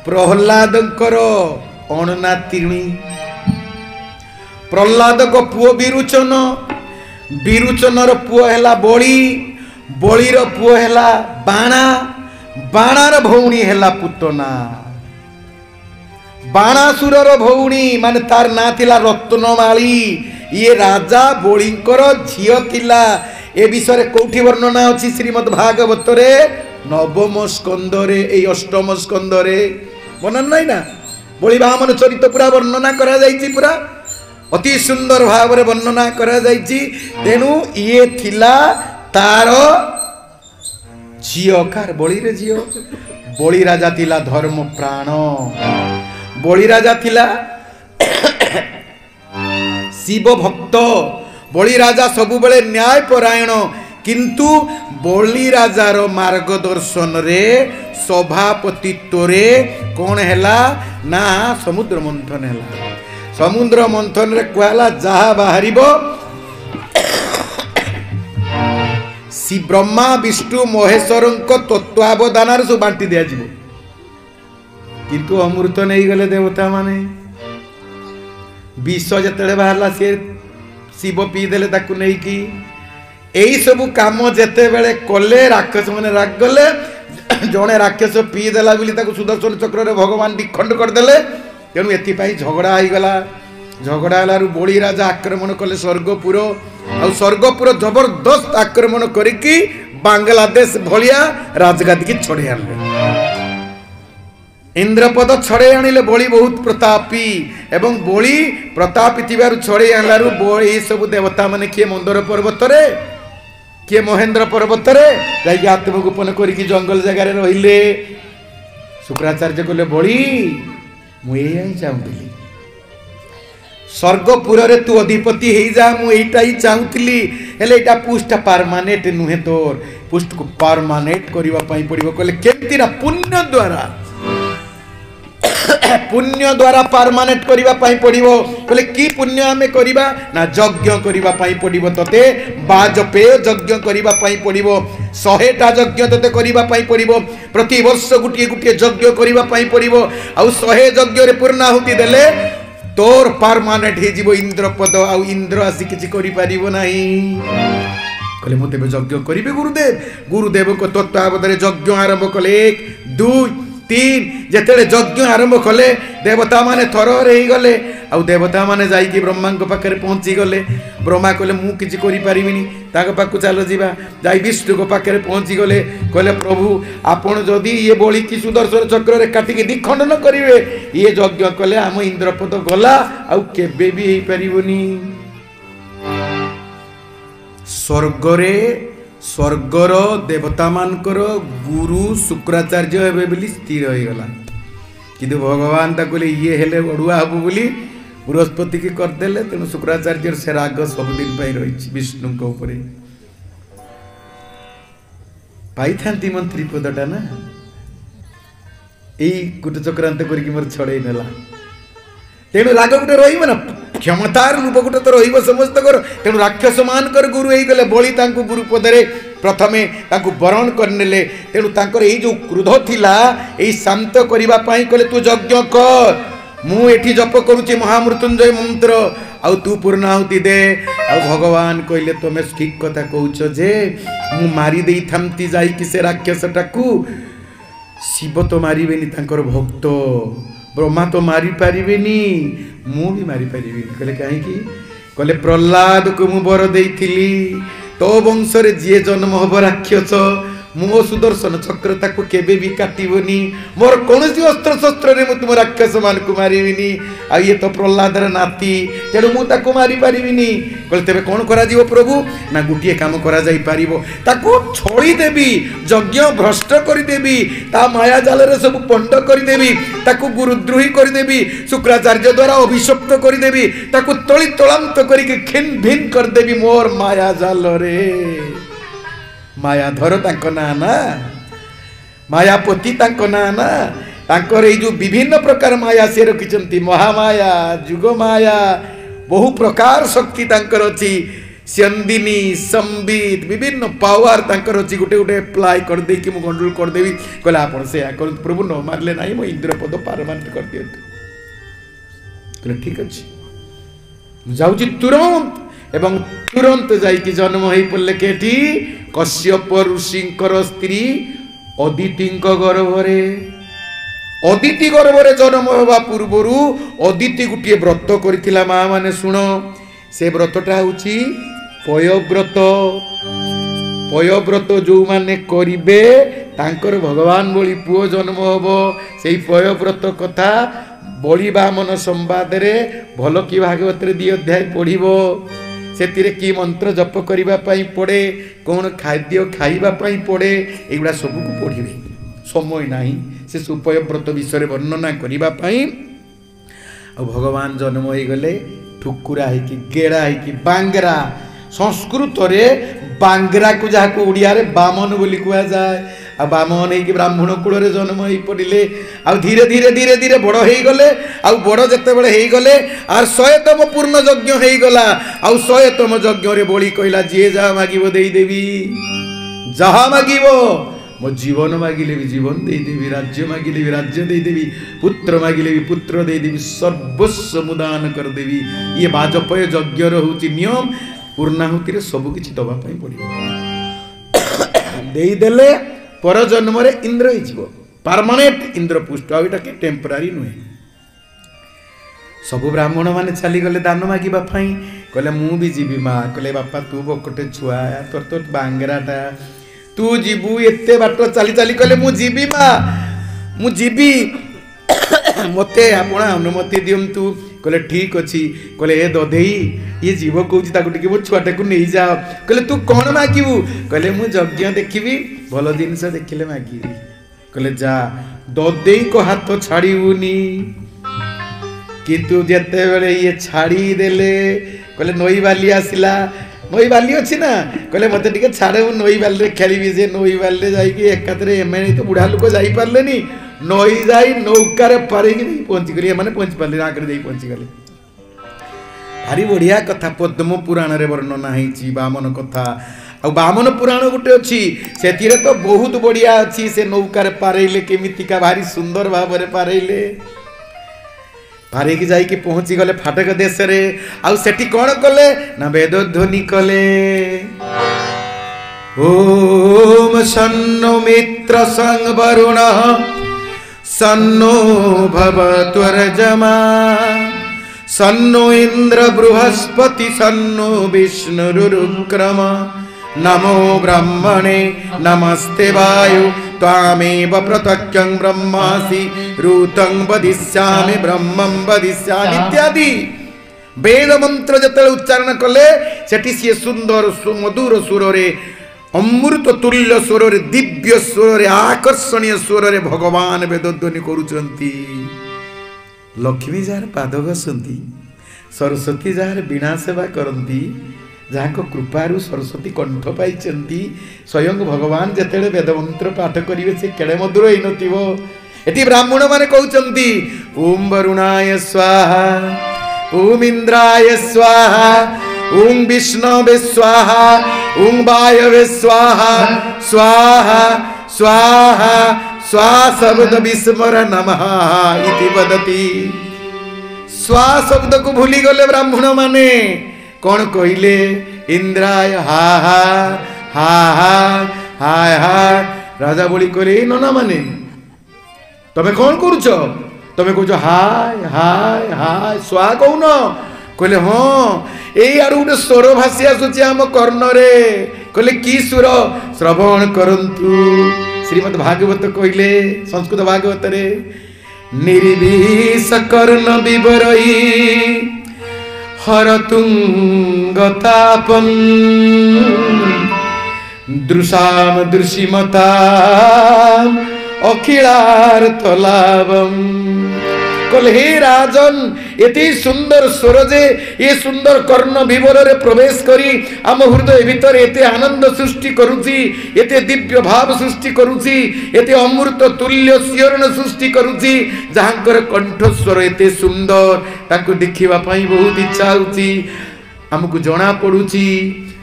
A: प्रहलादंकर अणनातिणी। प्रहलाद को पुओ विरुचन, विरुचनर पुओ हैला बळी, बळीर पुओ हैला बाणा, बाणार भौणी हैला पुतना। बाणासुरर भौणी माने तार ना थिला रत्नमाली। ये राजा बळींकर झियो थिला। ए विषय कोठी वर्णना अछि श्रीमद् भागवत रे 9म स्कंद रे, ए 8म स्कंद रे वर्णना नाही ना। बळी वामन चरित्र पूरा वर्णना करा जाइछि। पूरा अति सुंदर भाव रे वर्णना करा जाइछि। तेनु ये थिला तार झियो। कार? बळी रे झियो। बळी राजा थिला धर्म प्राण। बळी राजा थिला शिव भक्त। बळी राजा सबु बेले न्याय परायण। किंतु बळी राजार मार्गदर्शन रे सभापतित्व रे कौन हैला ना समुद्र मंथन हैला। समुद्र मंथन रे कहला जहा बाहरिबो श्री ब्रह्मा विष्णु महेश्वरंक तत्वावधान सब बांटी दिया जिवो। किंतु अमृत नहीं गले देवता माने। विष जतले बाहरला से शिव पी देले ताकू नहीं की। एई सब काम जेते बेले कले राक्षस माने राग गले। जणे राक्षस पी देला बिली ताकू सुदर्शन चक्र रे भगवान विखंड कर देले। तेणु एथि पई झगड़ा आइ गला। झगड़ा हलारु बळी राजा आक्रमण कले स्वर्गपुर। आ स्वर्गपुर जबरदस्त आक्रमण करिकी बांग्लादेश भलिया राजगादी की छड़े आनले। इंद्रपद छड़े आनिले। बळी बहुत प्रतापी एवं बळी प्रतापी थिबारु छड़े आनलारु बळी सब देवता माने किए मंदर पर्वत रे, किए महेंद्र पर्वत रे जाई आत्मगोपन करिकी जंगल जगह रे रहिले। शुक्राचार्य कहले बळी मु एई चाहुतिली स्वर्गपुर रे तू अधिपति हेई जा। मु एईटा ही चाहुतिली। हेले एटा पुष्ट परमानेंट नुहे। तोर पुष्ट को परमानेंट करिवा पई पड़िबो। कहले केमति ना? पुण्य द्वारा। पुण्य द्वारा परमानेंट करिवा पई पड़िबो। कहले की पुण्य हमें करिवा ना? यज्ञ करिवा पई पड़िबो। तते बाजपेय यज्ञ करिवा पई पड़िबो। 100टा यज्ञ तते करिवा पई पड़िबो। प्रति वर्ष गुटिए गुटिए यज्ञ करिवा पई पड़िबो। आ 100 यज्ञ रे पूर्णाहुति देले तोर परमानेंट हे जीवो इंद्रपद। आ इंद्र आसी किछि करि परिबो नाही। कहले मते यज्ञ करिबे गुरुदेव। गुरुदेव को तत्वावधान यज्ञ आरंभ कले। 1 2 3 जेतेले यज्ञ आरंभ कले देवता माने थर रे गले। आ देवता माने जाई कि ब्रह्मा को पाखरे पहुंची गले। ब्रह्मा कहले मु किछि करि परिबिनी। ताको पाखु चलो जीवा। जाई विष्णु को पाखरे पहुंची गले। कहले प्रभु आपण जदी ये बळी की सुदर्शन चक्र रे काटी के दिखंड न करिवे ये यज्ञ कले हम इंद्रपद गला आ केबे भी हे परिबोनी। स्वर्ग रे स्वर्गर देवता मानकर गुरु शुक्राचार्य हेबे बोली स्थिर हो गला। किंतु भगवान ताको ये हेले अड़ुआ हबो बोली बृहस्पति की करदेले। तेणु शुक्राचार्य से राग सबुदिन रही विष्णु को ऊपर पाई था मंत्री पदटा ना। यही गोटे चक्रांत करके मोर छड़े नेला। तेणु राग गोटे रही ना क्षमतार रूप गोटे तो रही समस्त कर। तेणु राक्षस मानकर गुरु हो गले। बळी तांको गुरु पदरे प्रथमे तांको वरण करनेले। तेणु तांकर एई जो क्रोध थिला एई शांत करिबा पई कहले तू यज्ञ कर। मु एठी जप करूची महामृत्युंजय मंत्र आउ तू पूर्णाहुति दे। आ भगवान कहले तुम ठीक कथा कहूच जे मु मारी दे थामती जाई कि से राक्षसटाकू शिव तो मारिबेनी तांकर भक्त ब्रह्मा तो मारी पारिबेनी मु भी मारी पारिबेनी। कहले काहे कि कहले प्रहलाद को मु बर देइथिली तो वंश रे जे जन्म हब राक्षस मो सुदर्शन चक्र ताको केबे भी काटिबनी मोर कोनसी अस्त्र शस्त्र रे मु तुम राक्षस मान को मारिबिनी। आ ये तो प्रहलादर नाती तेणु मु ताको मारी पारिबिनी। कहले तेबे कोन करा जीवो प्रभु ना गुटिए काम करा जाई पारिबो ताको छोड़ी देबी यज्ञ भ्रष्ट करि देबी ता माया जाल रे सब पंड करि देबी ताको गुरुद्रोही करि देबी शुक्राचार्य द्वारा अभिशप्त करि देबी ताको तळी तळांत करि के खिन भिन कर देबी मोर माया जाल रे। मायाधर तांको ना ना मायापति तांको ना ना तांकर ए जो विभिन्न प्रकार माया से रखिचंती महामाया जुग माया बहु प्रकार शक्ति तांकर अछि संदिनी संबित विभिन्न पावर तांकर अछि गुटे गुटे अप्लाई कर दे कि मु कंट्रोल कर देबी। कहला आपण से आ कर प्रभु न मारले नाही मो इंद्रपद पारमानंत कर दियत। कहले ठीक अछि जाउची तुरंत एवं तुरंत जाइकी जन्म हो पड़े केठी कश्यप ऋषिंकर स्त्री अदिति गर्भरे अदिति गर्भरे जन्म होगा पूर्वरु अदिति गुटिए व्रत करथिला माँ माने शुण से व्रतटा होची पयव्रत। पयव्रत जो माने करिबे तांकर भगवान बोली पुओ जन्म होबो सेई पयव्रत कथा बलि बामन संवाद रे भल कि भागवत रे 2 अध्याय पढ़िबो सेतिरे की मंत्र जप करिबा पई पड़े कौन खाद्य खाइबा पई पड़े एगुड़ा सब को पढ़िबे समय नाही से सुपय व्रत विषय वर्णना करिबा पई। आ भगवान जन्म होई गले ठुकुरा है कि गेड़ा है कि बांगरा संस्कृत रे बांगरा को जहा को उड़िया रे बामन बोली कुआ जाए। आ बामन है कि ब्राह्मण कुल रे जन्म होई पड़िले आ धीरे धीरे धीरे धीरे बड़ होई गले आ बड़ जते बड़े हेई गले आर 100तम पूर्ण यज्ञ हेई गला आ 100तम यज्ञ रे बोली कहला जे जा मागिबो देई देबी जहा मागिबो मो जीवन मागिले भी जीवन दे देवी राज्य मागिले भी राज्य दे देवी पुत्र मागिले भी पुत्र दे देवी सर्वस्व मुदान कर देवी। ये बाजपेय यज्ञ होची नियम पूर्णाहुति रे सब किछि दबा पई पड़िबो देई देले पर जन्म रे इंद्र हिजिबो परमानेंट इंद्रपुष्ट आउटा के टेम्पररी नुहे। सब ब्राह्मण माने चली गले दान मागिबा पई कहले मु भी जीवी मां कहले बापा तू बकटे छुआ तोर तो बांगराटा तू जीबू एते बाट चली चली कहले मु जीवी मां मु जीवी मते आपण अनुमति दियंतु कहले ठीक अछि कहले ए दधेई ये जीव कहूची ताकू टिके मो छुआटा को नहीं जाओ कहले तू कोन मागिबू कहले मु यज्ञ देखिबी भल जिनस देखिले मागिबी कहले जा दधेई को हाथ छाड़ीबुनी किंतु जेते बेले ये छाड़ी देले कहले नई बाली आसिला नई बाली अच्छी ना कहले मत टे छाड़े नई बाली खेली से नई बाली जाइए एकाथरे एम तो बुढ़ा लोक जापरले नई जाई नौकार पारे पहुंची गली मैंने पहुंची पारे आगे पहुंची गले। भारी बढ़िया कथा पद्म पुराण रे वर्णना है बामन कथा आ बामन पुराण गोटे अच्छी से तो बहुत बढ़िया अच्छी से नौकार पारे केमितिका भारी सुंदर भाव में पारे पारे की जाई कि पहुंची गले फाटक देश रे आउ सेठी कोन कले ना वेद ध्वनि कले ओम सन्नो मित्र संग वरुण सन्नो भवत्वर्जमा सन्नो इंद्र बृहस्पति सन्नो विष्णुरुक्रम नमो ब्रह्मणे नमस्ते वायु त्वामेव प्रत्यक्षं ब्रह्मासि रूतं वदिष्यामि ब्रह्मं वदिष्यामि इत्यादि वेद मंत्र जते उच्चारण कले सेठी सी सुंदर सुमधुर सुर रे अमृत तुल्य स्वर रे दिव्य स्वर रे आकर्षणीय स्वर रे भगवान वेद ध्वनि करूचंती। लक्ष्मी जार पाद घसंती सरस्वती जार बीणा सेवा करंती जहाँ को कृपारू सरस्वती कंठ पाई स्वयं भगवान जिते वेद मंत्र पाठ करेंगे से केड़े मधुर हो ये ब्राह्मण माने कहते ओम वरुणाय स्वाहा ओम इंद्राय स्वाहा ओम विष्णवे स्वाहा ओम वायवे स्वाहा स्वाहा स्वाहा स्वाहा शब्द विस्मर नमः इति वदति स्वा शब्द को भूली गले ब्राह्मण माने कौन कहले इंद्राय हा हा हा हा हाय हाय राजा बोली कहले नना माने तमे कौन करुच तमे कह हाय हाय हाय स्वा कौन कहले हाँ यही आड़ गोटे स्वर भासी आसूची आम कर्ण रे कहले कि सुर श्रवण करंतु श्रीमद् भागवत कहले संस्कृत भागवत रे निर्विष कर्ण विवरई हरतुंगतापं दृशाम दृशिमताम अखिलार्थलाभम कहले हे राजन एते सुंदर स्वर जे ये सुंदर कर्ण विवर रे प्रवेश करी आम हृदय भीतर एते आनंद सृष्टि करुची एते दिव्य भाव सृष्टि करुची एते अमृत तुल्य सियरण सृष्टि करुची जहांकर कंठस्वर एते सुंदर ताको देखिबा पई बहुत इच्छा होची हमकु जणा पडुची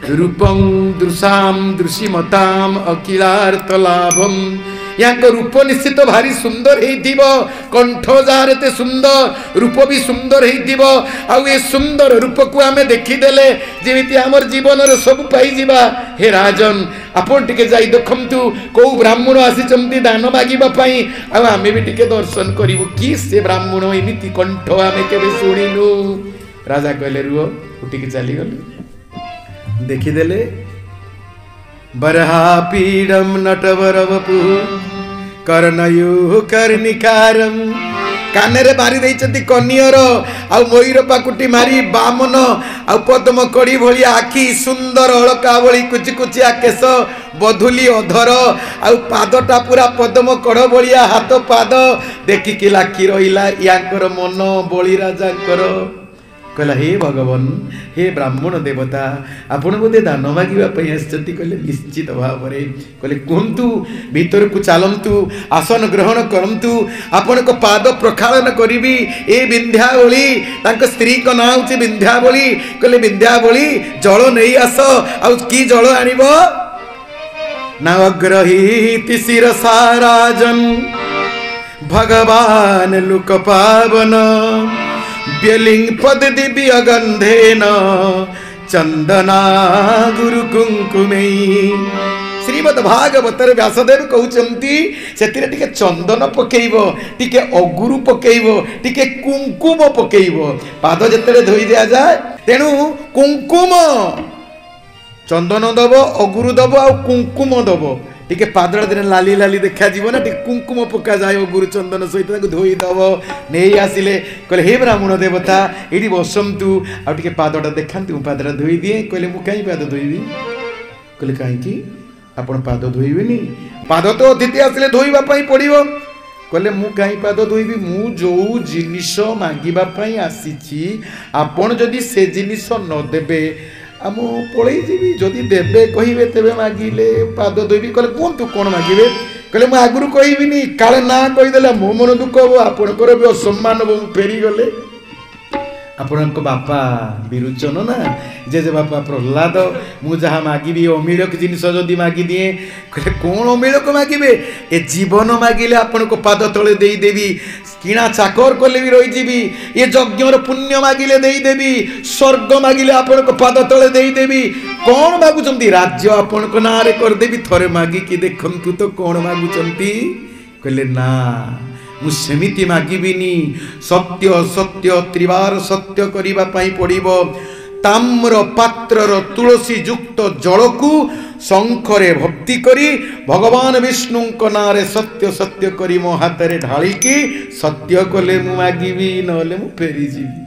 A: रूपं दृशाम दृशिमताम अखिलार्थलाभम यहाँ रूप निश्चित भारी सुंदर हेइथिबो कंठ जार एते सुंदर रूप भी सुंदर हेइथिबो आउ ए सुंदर रूप को आमे देखिदेले जेमिति हमर जीवन रे सब पाई जिबा हे राजन आपण टिके जाई देखंतु को ब्राह्मण आसीचंती दान मागिबा पई आ आमे भी टिके दर्शन करिवु कि से ब्राह्मण एमिति कंठ आमे केबे सुनिनु राजा कहले रुओ उठिके चली गले देखिदेले बरहा पीडम नटवरवपु कर्णयु कर्णिकारम कानेरे मारी देइचंती कनियर आ मयूर पाकुटी मारी बामन आ पद्म कड़ी भली आखि सुंदर अलका भली कुची कुचिया केस बधुली अधर आ पादटा पूरा पद्म कड़ भलिया हाथ पाद देखिकी लाखी रहिला याकर मन बळी राजाकर कहला हे भगवान हे ब्राह्मण देवता आपण बोधे दान मागिबा पई आछंती कहले निश्चित भाव रे कहले कहंतु भीतर को चलंतु आसन ग्रहण करंतु आपण को पाद प्रक्षालन करिबी ए विंध्यावली तांक स्त्री को नाम होची विंध्यावली कहले विंध्यावली जल नै आस आ की जल आनिबो नवग्रहीति शिरसा राजन भगवान लोक पावन ब्यलिंग पद दिव्य गंधेन चंदना गुरु कुंकुमे श्रीमद् भागवत व्यासदेव कहउचंती सेतिरे टिके चंदन पकेइबो टिके अगुरु पकेइबो टिके कुंकुम पकेइबो पाद जेतरे धोई दिया जाय तेनु कुंकुम चंदन दबो अगुरु दबो आ कुंकुम दबो टिके पादड़ दिन लाली लाली देखा जीव ना टिके कुंकुम पका जाए गुरु चंदन सहित धोई दब नहीं आसिले कहले हे ब्राह्मण देवता ये बसंतु आ टिके पादटा देखांतु पादटा धोई दिए कहले मु कहीं पाद धोइबी कहले कहीं आपण पाद धोइबेनी पाद तो अतिथि आसिले धोइबा पई पड़िबो कहले मु कहीं पाद धोइबी मु जो जिनिस मांगिबा पई आसीची आपण जदि से जिनिस न देबे आम पलि जी जदि देवे कहे तेरे मागिले पाद धोबी कहले कहतु कौन मागे कहले मुझे आगुरी कहबी काले ना कहीदे मो मन दुख हम आपणकर भी असम्मान हम फेरी गले आपण बापा विरुचन ना जेजे बापा प्रहलाद मुझे मागिबी अमिलक जिनिस जदि मागी दिए कहले कौन अमिलक मागे ए जीवन मागिले आपण को पाद तले देदेवी किणा चाकर कले भी रही ये यज्ञर पुण्य मागिले देदेवी स्वर्ग मागिले आपण को पाद तले देदेवी कौन मागुचंती राज्य आपण को नारे करदेवी थरे मागिकी देखंतु तो कौन मागुचंती कहले ना मुझेमिति मागिबिनी सत्य सत्य त्रिवार सत्य करिबा पई पड़िबो ताम्र पात्रर तुलसी युक्त जल को शंखरे भक्ति करी भगवान विष्णु नारे सत्य सत्य करी मो हाथ रे ढालिकी सत्य कले मु मागिबी नले मु फेरी जीवी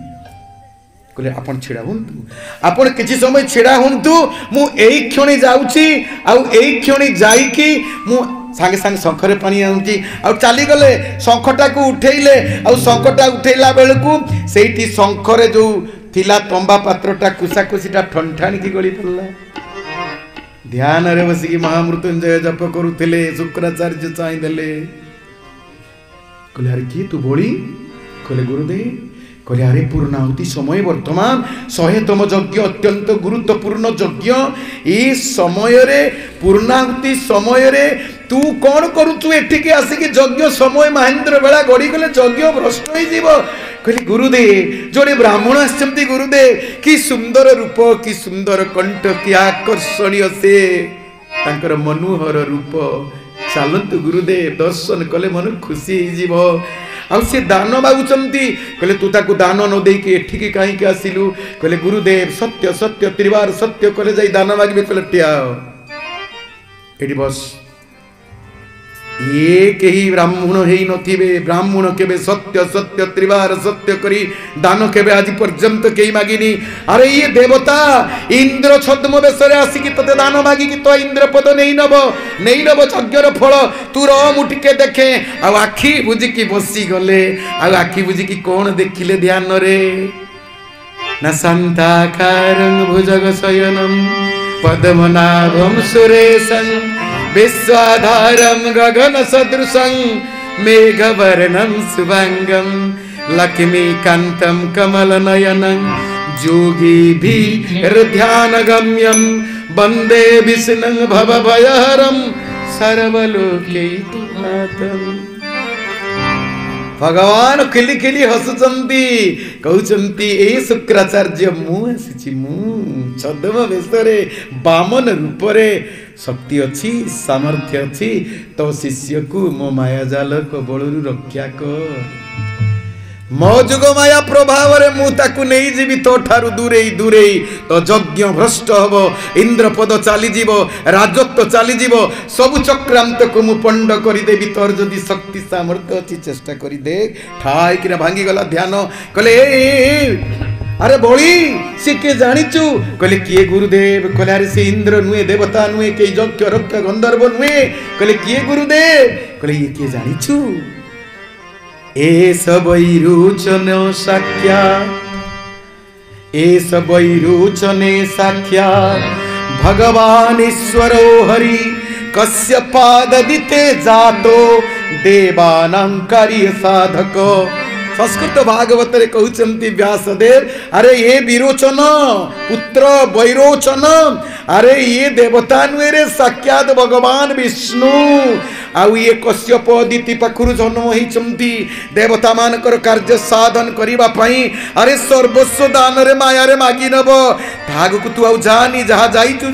A: कहले आपण छिड़ा हुंतु आपण किछि समय छिड़ा हुंतु मु एई क्षणी जाउची आ एई क्षणी जाईकी मु सांगे सांगे शंखरे पानी आउची आ चली गले शंखटा को उठेइले आ शंखटा उठेइला बेलकू सेठी शंखरे जो थिला तंबा पात्रटा कुसा कुसीटा ठंठाणी की गली पड़ला ध्यान रे बसिकी महामृत्युंजय जप करुथिले शुक्राचार्य चाहिदेले कहले अरे की तू बोली कहले गुरुदेव कहले अरे पूर्णाहुति समय वर्तमान 100तम यज्ञ अत्यंत गुरुत्वपूर्ण यज्ञ ये समय रे पूर्णाहुति समय रे तू कौन करूचु एठिके आसिक यज्ञ समय महेंद्र बेला गड़ी गले यज्ञ भ्रष्ट हो जीव कहले गुरुदेव जोड़े ब्राह्मण आसचंती गुरुदेव कि सुंदर रूप कि सुंदर कंठ कि आकर्षणीय से तांकर मनोहर रूप चलतु गुरुदेव दर्शन कले मन खुशी जीव आउ से दान मागुचंती कहले तू ताकू दान न दे के एठिके काहे के आसिलु कहले गुरुदेव सत्य सत्य त्रिवार सत्य कहले जाई दान मागबे कहले टिया एडी बस एक ही ब्राह्मण हेई नथिबे ब्राह्मण केबे सत्य सत्य त्रिवार सत्य करी दान केबे आज पर्यंत केई मागिनी अरे ये देवता इंद्र छद्म बेसरे आसिकी तते दान मागी कि तो इंद्र पद नहीं नब यज्ञर फल तू र मुटिके देखे आ आखी बुझी की बसी गले आ आखी बुझी की कौन देखिले ध्यान रे न शांताकारं भुजग शयनम पद्मनाभं सुरेशं विश्वाधारं गगन सदृशं मेघवर्णं शुभांगं लक्ष्मीकान्तं कमलनयनं योगिभिर्ध्यानगम्यं वन्दे विष्णुं भवभयहरं सर्वलोकैकनाथं भगवान खिली खिली हसुचंती कहउचंती ए शुक्राचार्य मु आसी मु छद्म बेसरे बामन रूप रे शक्ति अच्छी सामर्थ्य अच्छी तो शिष्य को मो माया जाल कबलू रक्षा कर मो जुग माया प्रभाव रे मु ताकू नहीं जीवी तो ठारू दूरे दूरे तो यज्ञ भ्रष्ट हबो इंद्रपद चली जीवो राजत्व चली जीवो सब चक्रांत को मु पंड करी देबी तोर जदी शक्ति सामर्थ्य अच्छी चेष्टा करी दे ठाई कि भांगी गला ध्यान कहले अरे बोली सी के जानिचु कहले किए गुरुदेव कहले अरे से इंद्र नुए देवता नुए के यज्ञ रक्त गंधर्व नुए कहले किए गुरुदेव कहले ये के जानिचु एस वैरोचन वैरोचने साक्षात् भगवान ईश्वर हरि कश्यपादिते जातो देवानां कार्य साधक संस्कृत भागवत रे कहउचंती व्यासदेव अरे ये विरोचन पुत्र वैरोचन अरे ये देवता नुए रे साक्षात भगवान विष्णु आउ ये कश्यप अदिति पाखुरु जन्म होइचंती देवता मानकर कार्य साधन करिबा पई अरे सर्वस्व दान रे माया रे मागी नब भाग को तू आउ जानी जहा जाइचु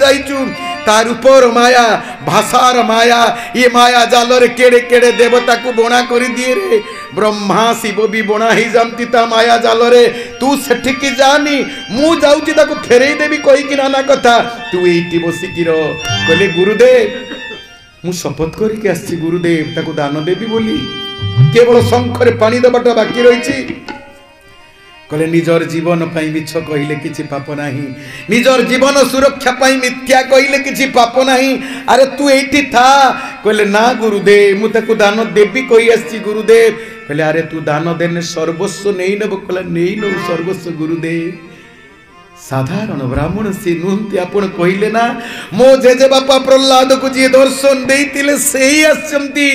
A: तार ऊपर माया भाषार माया ये माया जाल रे केड़े केड़े देवता को बोना करी दिए रे ब्रह्मा शिव भी बोना ही जानती ता माया जाल रे तू सेठिकी जानी मु जाउची ताको फेरई देबी कहि कि नाना कथा तू एठी बसी कि रो कहले गुरुदेव मु शपथ करी के आसी गुरुदेव ताको दान देबी बोली केवल शंखरे पानी दबाटा बाकी रहिची कहले निजर जीवन पाई मिछ कहिले किछि पाप नाही निजर जीवन सुरक्षा पाई मिथ्या कहिले किछि पाप नाही अरे तू एठी था कहले ना गुरुदेव मु ताको दान देबी कहि आसी गुरुदेव कहले अरे तू दान देने सर्वस्व नहीं नब कहले नहीं नो सर्वस्व गुरुदेव साधारण ब्राह्मण से नुहंती आपण कहिले ना मो जेजे बापा प्रहलाद को जी दर्शन देइतिले सेही आछंती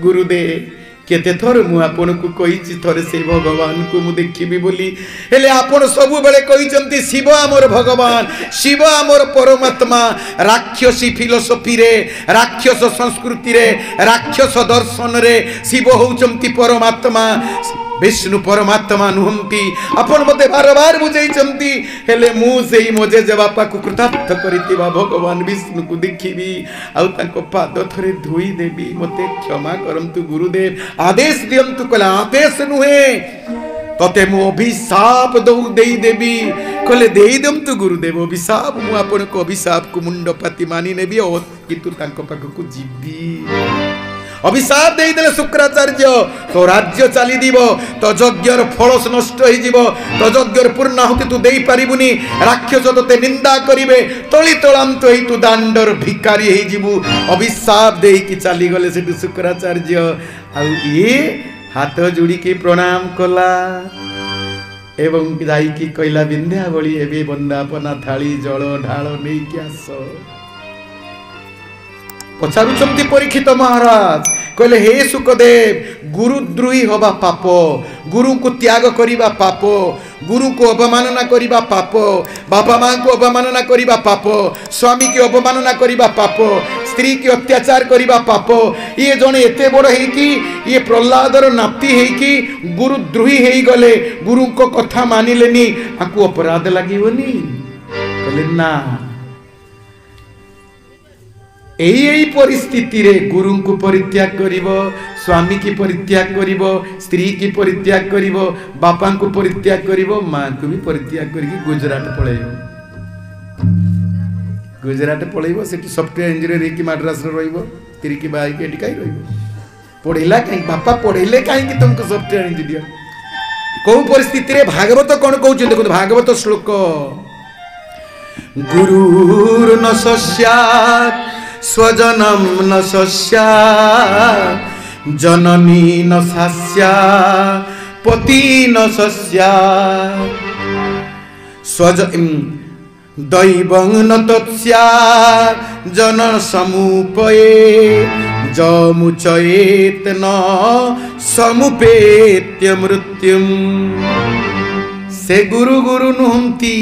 A: गुरुदेव केते थर मु आपन को कहिछि थरे से भगवान को मु देखिबी बोली हेले आपन सब बेले कहिचंती शिव आमर भगवान शिव आमर परमात्मा राक्षसी फिलोसफी रे राक्षस संस्कृति रे राक्षस दर्शन रे शिव होचंती परमात्मा विष्णु परमात्मा नुहंती अपन मते बार बार बुझाइचंती हेले मु सेही मोजे जबापा को कृतार्थ करितिबा भगवान विष्णु को देखिबी आउ ताको पाद थरे धोई देबी मते क्षमा करंतु गुरुदेव आदेश दियंतु कला आदेश नुहे तते मु अभिशाप देई देबी कले देई दमतु गुरुदेव अभिशाप मु अपन को अभिशाप को मुंड पाती मानी नेबी ओ कितु ताको पाख को जीबी अभिशाप दे देले शुक्राचार्य तो राज्य चली दिबो तो यज्ञर फल नष्ट हो जीवो तो यज्ञर पूर्णाहुति तू देई परिबुनी राक्षस तते निंदा करिवे तळी तळांत होई तू दांडर भिकारी हे जीवु अभिशाप देई कि चली गले से शुक्राचार्य आ ये हाथ जोड़ी के प्रणाम कला एवं जाई कि कहला विंध्यावली एबे बंदापना थाली जल ढाल नै कि आस पचारुचंती परीक्षित महाराज कहले हे सुखदेव गुरुद्रोही हवा पाप गुरु को त्याग करिबा पाप गुरु को अवमानना करिबा पाप बापा मां को अवमानना करिबा पाप स्वामी की अवमानना करिबा पाप स्त्री की अत्याचार करिबा पाप ये जने एते बड़ है कि ये प्रहलादर नाती है कि गुरुद्रोही है गले गुरु को कथा मानिलेनी आकु अपराध लागिवनी कहले ना यही परिस्थिति रे गुरु को परित्याग करिवो स्वामी की परित्याग करिवो स्त्री की परित्याग करिवो बापा को परित्याग करिवो मां को भी परित्याग करके गुजरात पळेइबो गुजरात पळेइबो सेठी सॉफ्टवेयर इंजीनियर की मद्रास रे रहिबो स्त्री की बाई के एठी काई रहिबो पढेला काई बापा पढेले काई कि तुमको सॉफ्टवेयर इंजीनियर को परिस्थिति रे भागवत कोन कहउछ देखो भागवत श्लोक गुरुर न सस्यात् स्वजनम न सस्या जननी न सस्या पति न सस्या स्वज दैवं न तत्स्या जन समुपये जमुचयेत न समुपेत्य मृत्युम से गुरु गुरु नुहंती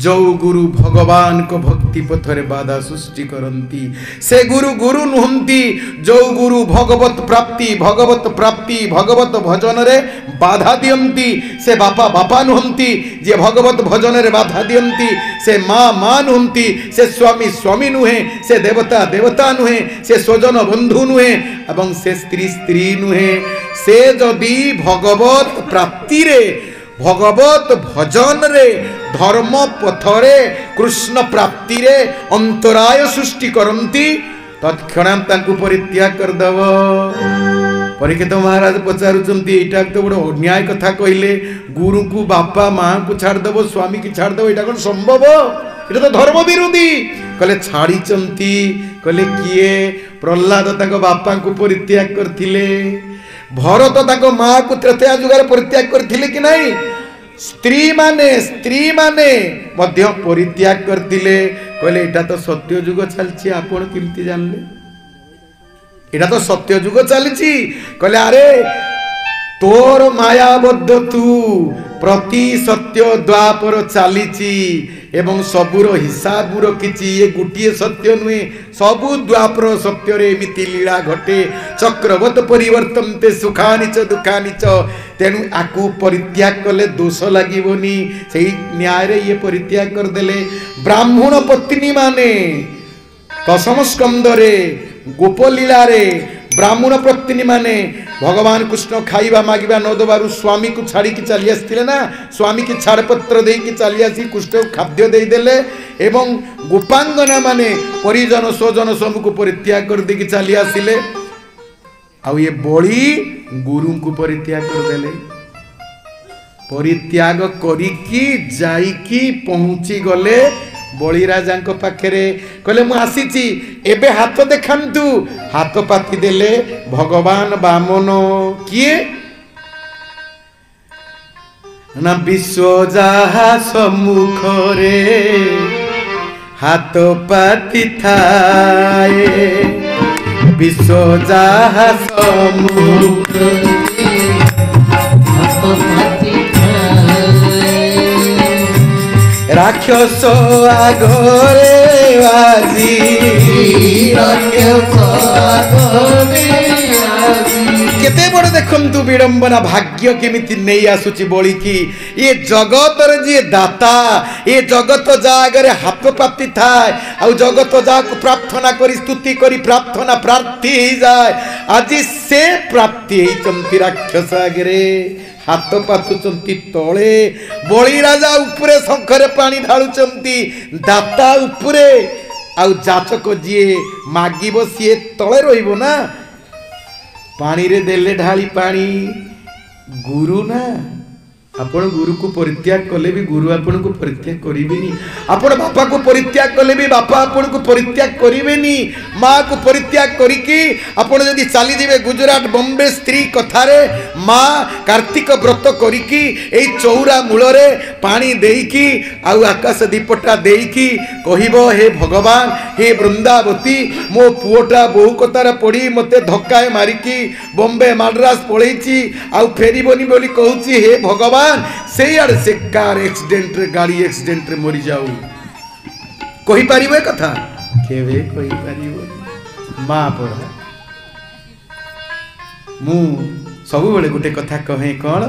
A: जो गुरु भगवान को भक्ति पथरे बाधा सृष्टि करंती से गुरु गुरु नुहंती जो गुरु भगवत प्राप्ति भगवत भजन रे बाधा दियंती से बापा बापा नुहंती जे भगवत भजन रे बाधा दियंती से माँ माँ नुहंती से स्वामी स्वामी नुहे से देवता देवता नुहे से स्वजन बंधु नुहे एवं से स्त्री स्त्री नुहे से जदि भगवत प्राप्ति रे भगवत भजन रे धर्म पथरे कृष्ण प्राप्ति रे अंतराय सृष्टि करंती तत्क्षणात तांकु परित्याग कर दव परीक्षित महाराज पचारुचंती एटा तो बड़ अन्याय कथा कहले गुरु को बापा मां को छाड़ दव स्वामी की छाड़ दव एटा कोन संभव एटा तो धर्म विरोधी कहले छाड़ी चंती कहले किए प्रहलाद ताको बापा को परित्याग करथिले भरत ताको मां को त्रेतया जुगार परित्याग करथिले कि नहीं स्त्री माने मध्य परित्याग करथिले कहले एटा तो सत्य जुग चलछि आपण किमती जानले एटा तो सत्य जुग चलछि कहले अरे तोर मायाबद्ध तू प्रति सत्य द्वापर चलीची एवं सबुर हिसाब रखिची ये गोटे सत्य नुहे सबु द्वापर सत्य रे एमिति लीला घटे चक्रवत परिवर्तनते सुखानि च दुखानि च तेणु आकु परित्याग कले दोष लागिवनी सेही न्याय रे ये परित्याग कर देले ब्राह्मण पत्नी माने दशम स्कंद रे गोपलीला रे ब्राह्मण पत्नी माने भगवान कृष्ण खाइबा मागिबा न दबारु स्वामी को छाड़ी की चली आसथिले ना स्वामी की छाड़पत्र दे की चली आसी कृष्ण को खाद्य दे देले एवं गोपांगना माने परिजन स्वजन समूह को परित्याग कर दे की चली आसिले आउ ये बड़ी गुरु को परित्याग कर देले परित्याग करिकी जाईकी पहुंची गले बड़ी राजा पाखे कहले मु आसीची एबे हाथ देखांतु हाथ पाती देले भगवान बामन किए ना विश्व जाहा सम्मुख रे हाथ पाती थाए विश्व जाहा सम्मुख राक्षस आगरे बाजी केते बड़ देखंतु विडंबना भाग्य केमिति नहीं आसुची बोली की ये जगत रे जे दाता ये जगत जागरे हाथ पाती थाए आ जगत जाक प्रार्थना करी स्तुति करी प्रार्थना प्रार्थी जाए आज से प्राप्ति चंती राक्षस आगरे हाथ पातुचंती तले बड़ी राजा उपरे शंखरे पानी ढालुचंती दाता उपरे आउ जाचक जी मागिबो सी तले रहिबो ना पानी रे देले ढाली पानी गुरु ना आपण गुरु को परित्याग कले भी गुरु आपण को परित्याग करिवेनी आपण बापा को परित्याग कले भी बापा आपण को परित्याग करिवेनी माँ को परित्याग करिकी आपण जदि चली दिबे गुजरात बॉम्बे स्त्री कथारे माँ कार्तिक व्रत करिकी एई चौरा मूलरे पानी देईकी आउ आकाश दीपटा देईकी कहिबो हे भगवान हे वृंदावती मो पुओटा बहु कतार पड़ी मते धक्काए मारिकी बॉम्बे मद्रास पळेची आउ फेरिबोनी बोली कहूची हे भगवान से यार से कार एक्सीडेंट रे गाड़ी एक्सीडेंट रे मरी जाऊ कहि परिबे कथा केवे कहि परिबो मां पर मु सब बेले गुटे कथा कहे कोन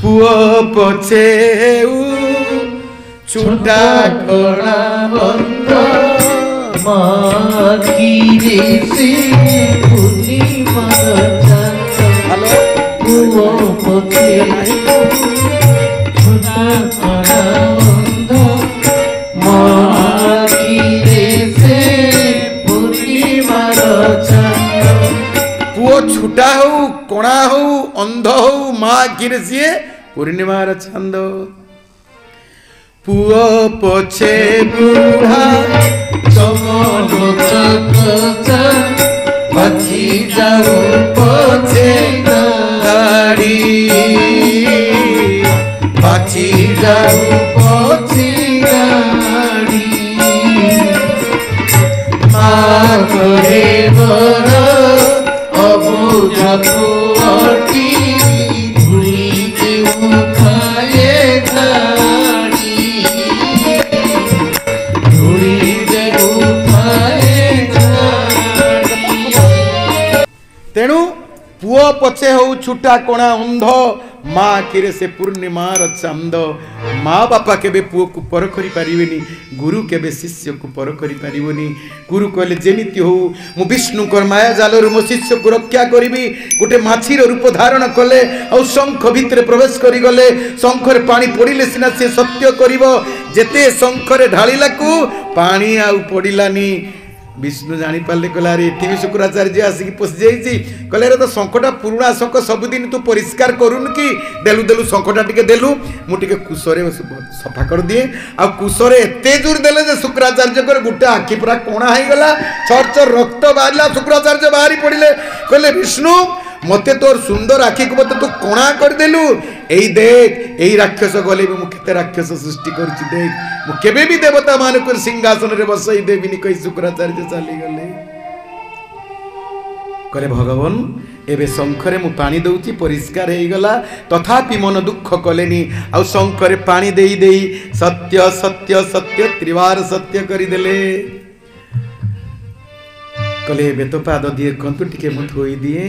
A: पुओ पछेउ छुटा कोणा बंद
B: माकी रे से पुनी मर हेलो पुओ पछेउ छुटा कोणा बंद माकी रे से पुनी मर
A: पुओ छुटा हो कोणा हो अंध हो माँ गिर सी पूर्णिमार छंद पुओ पछे बुढ़ा
B: चमनो पछी जाऊ पछे गाड़ी पछी जाऊ पछी गाड़ी माँ करे बर अबुझा पुअटी धुई देऊ खाए गाड़ी धुई देऊ खाए गाड़ी
A: तेणु पुओ पछे हो छुटा कोणा अंध माँ किरे से पूर्णिमार चांद माँ बापा केबे पुओ को पर करि परिबेनी गुरु केबे शिष्य को पर करि परिबोनी गुरु कहले जेमिति हो मु विष्णु कर माया जालर मो शिष्य को रक्षा करिबी गोटे माछीर रूप धारण कले और शंख भितर प्रवेश करि गले शंखरे पानी पड़िले सिना से सत्य करिवो जेते शंखरे ढालिला को पानी आउ पड़िलानी विष्णु जानी पाले कहला रे एठी भी शुक्राचार्य आसिकी पशि जाइछि कहले रे तो शंखटा पुराणा शंख सबुदिन तू परिष्कार करूनु कि देलु देलु शंखटा टिके देलु मु टिके कुशरे सफा कर दिए आ कुशरे एते जोर देले जे शुक्राचार्य कर गुटा आखि पूरा कोणा हो गला चर चर रक्त बाहरला शुक्राचार्य बाहरी पड़िले कहले विष्णु मते तोर सुंदर आखि को मते तू कोणा कर देलु एई देख एई राक्षस गले भी मु केते राक्षस सृष्टि करछि देख मु केबे भी देवता मानकर सिंहासन रे बसई देबिनी कहि शुक्राचार्य चली गले करे भगवान एबे शंखरे मु पानी दउची परिष्कार हे गला तथापि मन दुख कलेनी आ शंखरे पानी देई देई सत्य सत्य सत्य त्रिवार सत्य करि देले कले एबे तो पाद दिए कंतु टिके मु थोई दिए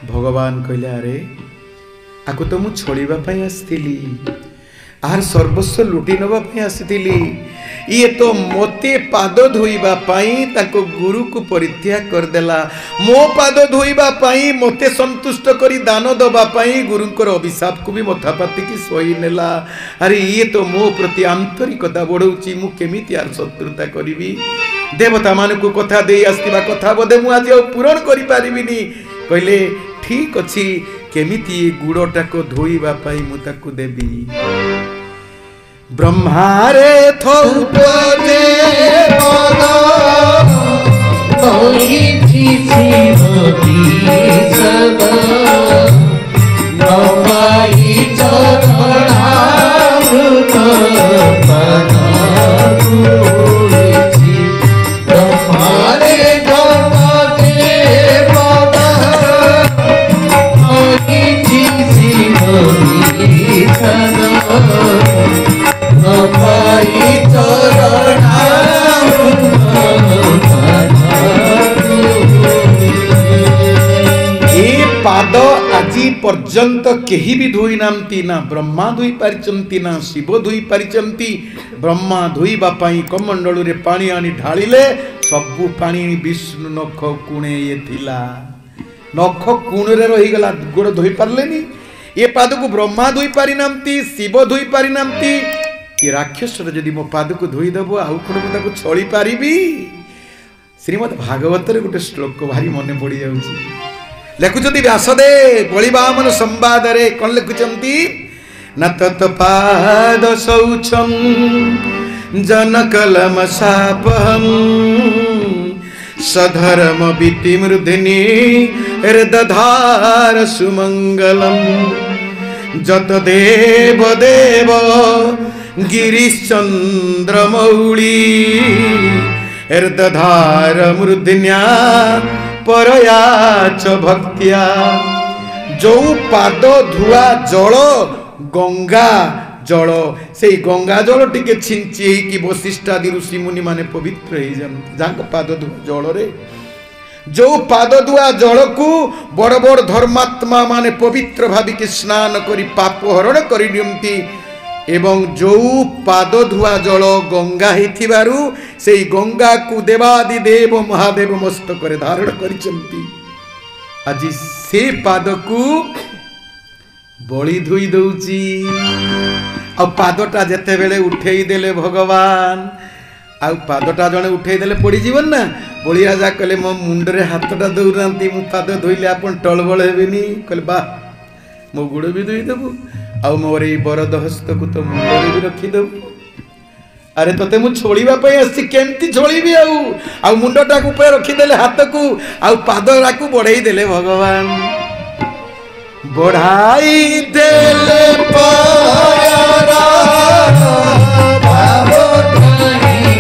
A: भगवान कहले अरे आको तो मु छोड़ीबा पई आस्थिली आर सर्वस्व लुटी नबा पई आस्थिली ये तो मोते पाद धोइबा पई ताको गुरु को परित्याग कर देला मो पाद धोइबा पई मोते संतुष्ट करी दान दबा पई गुरुंकर अभिशाप को भी मथापाती की सोई नेला अरे ये तो मो प्रति आंतरिकता बढ़ौची मु केमिति आर शत्रुता करिवि देवता मान को कथा देई आस्तिबा कथा बोधे मु आज पूरण करि पारिबिनी कहले ठीक अछि केमिति गुड़टा को धोइबा पाई मु ताकू देबी ब्रह्मारे थौपजे पद
B: कोइछि सिमती सदा नमाई चरणामृत पना कोइछि ब्रह्मारे थौपजे पद कोइछि सिमती सदा
A: पाद आजी पर्यंत केही भी धोई नामती ना ब्रह्मा धोई पारिचंती ना शिव धोई पारिचंती ब्रह्मा धोइबा पई कमंडलू रे पानी आनी ढालिले सबु पानी विष्णु नख कुणे ये थिला नख कुण रे रही गला गोड़ धोई पारलेनी ये पाद को ब्रह्मा धोई पारि नामती शिव धोई पारि नामती ये राक्षस जदि मो पाद को धोई देबो आउ कोन को छळी पारिबी श्रीमद् भागवत रे गोटे श्लोक भारी मने पड़ी जाउची लेखुचंती व्यासदेव बलिवामन संवाद रे कौन लिखुचंती न तत पाद शौचम जनकलम शापहम सधर्म बीति मृधिनी हृदधार सुमंगलम जत देव देव गिरीश्चंद्र मौली हृदधार मृधिन्या परया च भक्त्या जो पाद धुआ जल गंगा जल से गंगा जल टिके छिंची कि वशिष्ठ आदि ऋषि मुनि माने पवित्र हो जाते पाद धुआ जल रे जो पाद धुआ जल को बड़ बड़ धर्मात्मा माने पवित्र भाविक स्नान करी पाप हरण करि नियंती एवं जो पाद धुआ जल गंगा हिथिबारु से गंगा को देवादि देव महादेव मस्तक रे धारण करिसंती आज से पाद को बलि धोई दउची आ पादटा जेते बेले उठेई देले भगवान आ पादटा जने उठेई देले पड़ी जीवन ना बलि राजा कहले मो मुंडरे हाथटा दउरांती मु पाद धोइले आपण टळबळ हेबेनी कहले बा मो गुड़ भी धोई देबु आ मोर ए बरद हस्त को तो मुंडरे भी रखी देबु अरे तते मु छोड़ीबा पई आसी केमती छोड़ीबी आ मुंडटा को पे रखी देले हाथ को आ पादरा को बढ़ाई देले भगवान बढ़ाई देले पायरा
B: भाव ठाई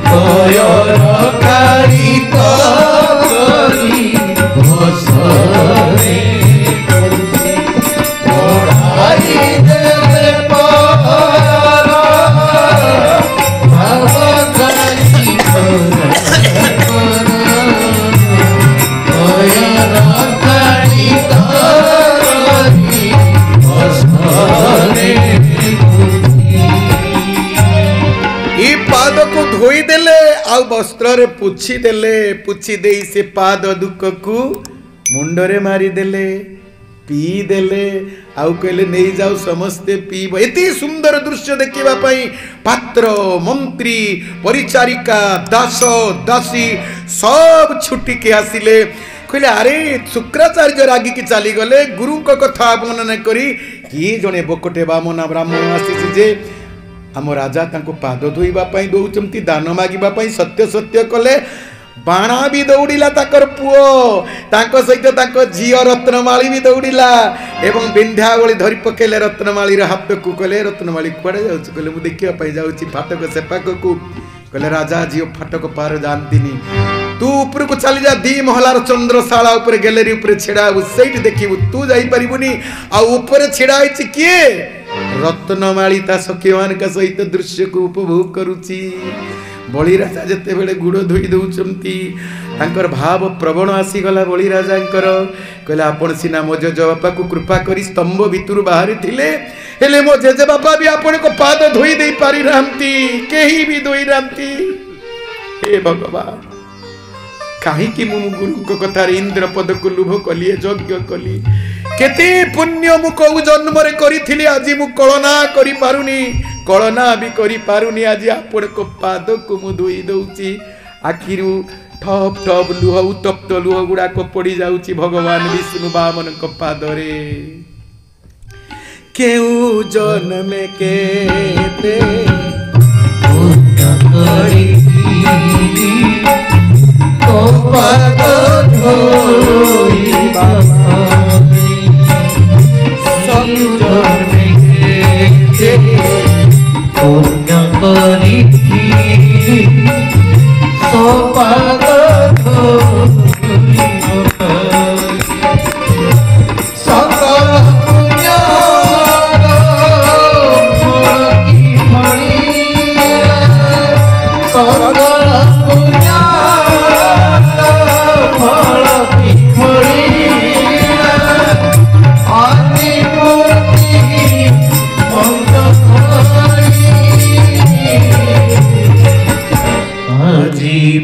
A: पायरा कारी तो
B: करी भसरे
A: बढ़ाई देले पायरा
B: भाव ठाई
A: पाद को धोई देले आ वस्त्र रे पुछि देले पुछि देई से पाद दुख को मुंडरे मारी देले पी देले आउ कहले नहीं जाओ समस्ते पीब एति सुंदर दृश्य देखिबा पई पात्र मंत्री परिचारिका दास दासी सब छुट्टी के आसिले कहले अरे शुक्राचार्य रागी की चली गले गुरु को कथा वर्णन करी कि जने बकटे बामना ब्राह्मण आसी जे आम राजा तांको पाद धोइबा पई दउचंती दान मागिबा पई सत्य सत्य कले बाणा भी दौड़िला ताकर पुओ तांको सहित तांको झियो रत्नमाली भी दौड़िला एवं बिंध्यावली धरि पकेले रत्नमाली रे हाथ को कहले रत्नमाली कुआडे जाउछ कहले मु देखिया पई जाउची फाटक सेपाक को कहले राजा झियो फाटक पार जानतीनी तू ऊपर को चली जा दी महलार चंद्रशाला ऊपर गैलरी ऊपर छेड़ा सेठ देखिबु तू जाई परिबुनी आ ऊपर छेड़ा आइछि किए रत्नमाली ता सखीमान का सहित दृश्य को उपभोग करूची बलि राजा जेते बेले गुड़ धोई दउचंती तांकर भाव प्रवण आसी गला बलि राजांकर कहले आपण सिना मो जेजे बापा को कृपा करी स्तंभ भितरु बाहरी थिले हेले मो जेजे बापा भी आपण को पाद धोई देई पारी रामती केही भी धोई रामती हे भगवान काहे कि मु गुरु को कथा इंद्र पद को लुभ कली यज्ञ कली केते पुण्य मु को जन्म रे करिथिली आज मु कळना करि पारुनी कळना भी करि पारुनी आज आपण को पाद को मु धोई दउची आखिरु ठप ठप लुह उत्तप्त लुह गुडा को पड़ी जाउची भगवान विष्णु वामन को पाद रे केउ जन्म केते
B: तो पाद धोई पुण्य करी तो पाद सकल पुण्य सकल पुण्य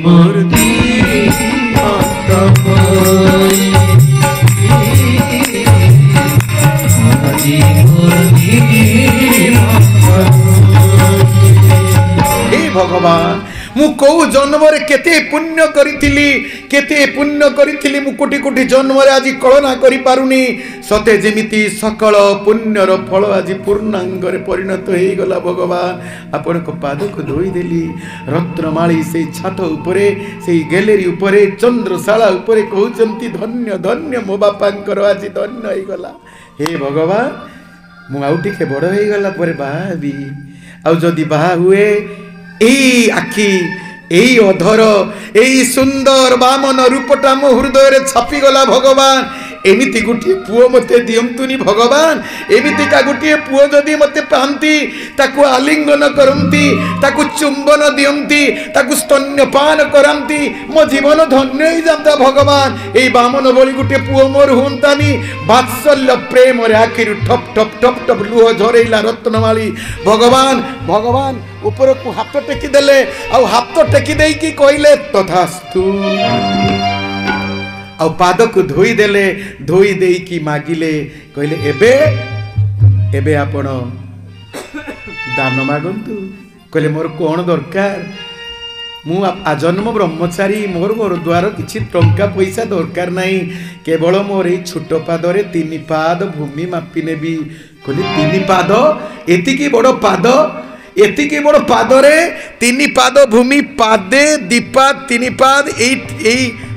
B: मूर्ति
A: हे भगवान मु कौ जन्म रे केते पुण्य करिथिली मु कोटि कोटि जन्म रे आज कल्पना करि पारुनी सते जेमिति सकल पुण्यर फल आज पूर्णांग रे परिणत हे गला भगवान आपण को पाद को धोई देली रत्नमाली से छात उपरे से गैलरी उपरे चंद्रशाला उपरे कहउचंती धन्य धन्य मो बापांकर आज धन्य हे गला हे भगवान मु आउटी के बड़ हे गला परे बाबी आउ जदी बाहा हुए एई आखी एई अधर एई सुंदर बामन रूपटा मो हृदय रे छापी गला भगवान एमिति गुटिए पुओ मते दियंतुनी भगवान एमिति का गुटिए पुओ जदि मते पांती ताकु आलिंगन करंती ताकु चुंबन दियंती ताकु स्तन्यपान करंती मो जीवन धन्य ही जाता भगवान एई बामन बोली गुटिए पुओ मोर हुंतानी वात्सल्य प्रेम रे आखिर ठप ठप ठप ठप लुह झरेला रत्नमाली भगवान भगवान ऊपर को हाथ टेकी देले आ हाथ टेकी देई की कहले तथास्तु आ पाद को धोई देले धोई देई की मागिले कहले एबे एबे आपण दान मागंतु कहले मोर कोन दरकार मु आजन्म ब्रह्मचारी मोर घर द्वार किछि टंका पैसा दरकार नहीं केवल मोर ए छोट पाद रे 3 पाद भूमि मापी नेबी कहले 3 पाद एतिकी बड़ पाद एतिकी बड़ पाद रे 3 पाद भूमि पादे दीपाद 3 पाद ए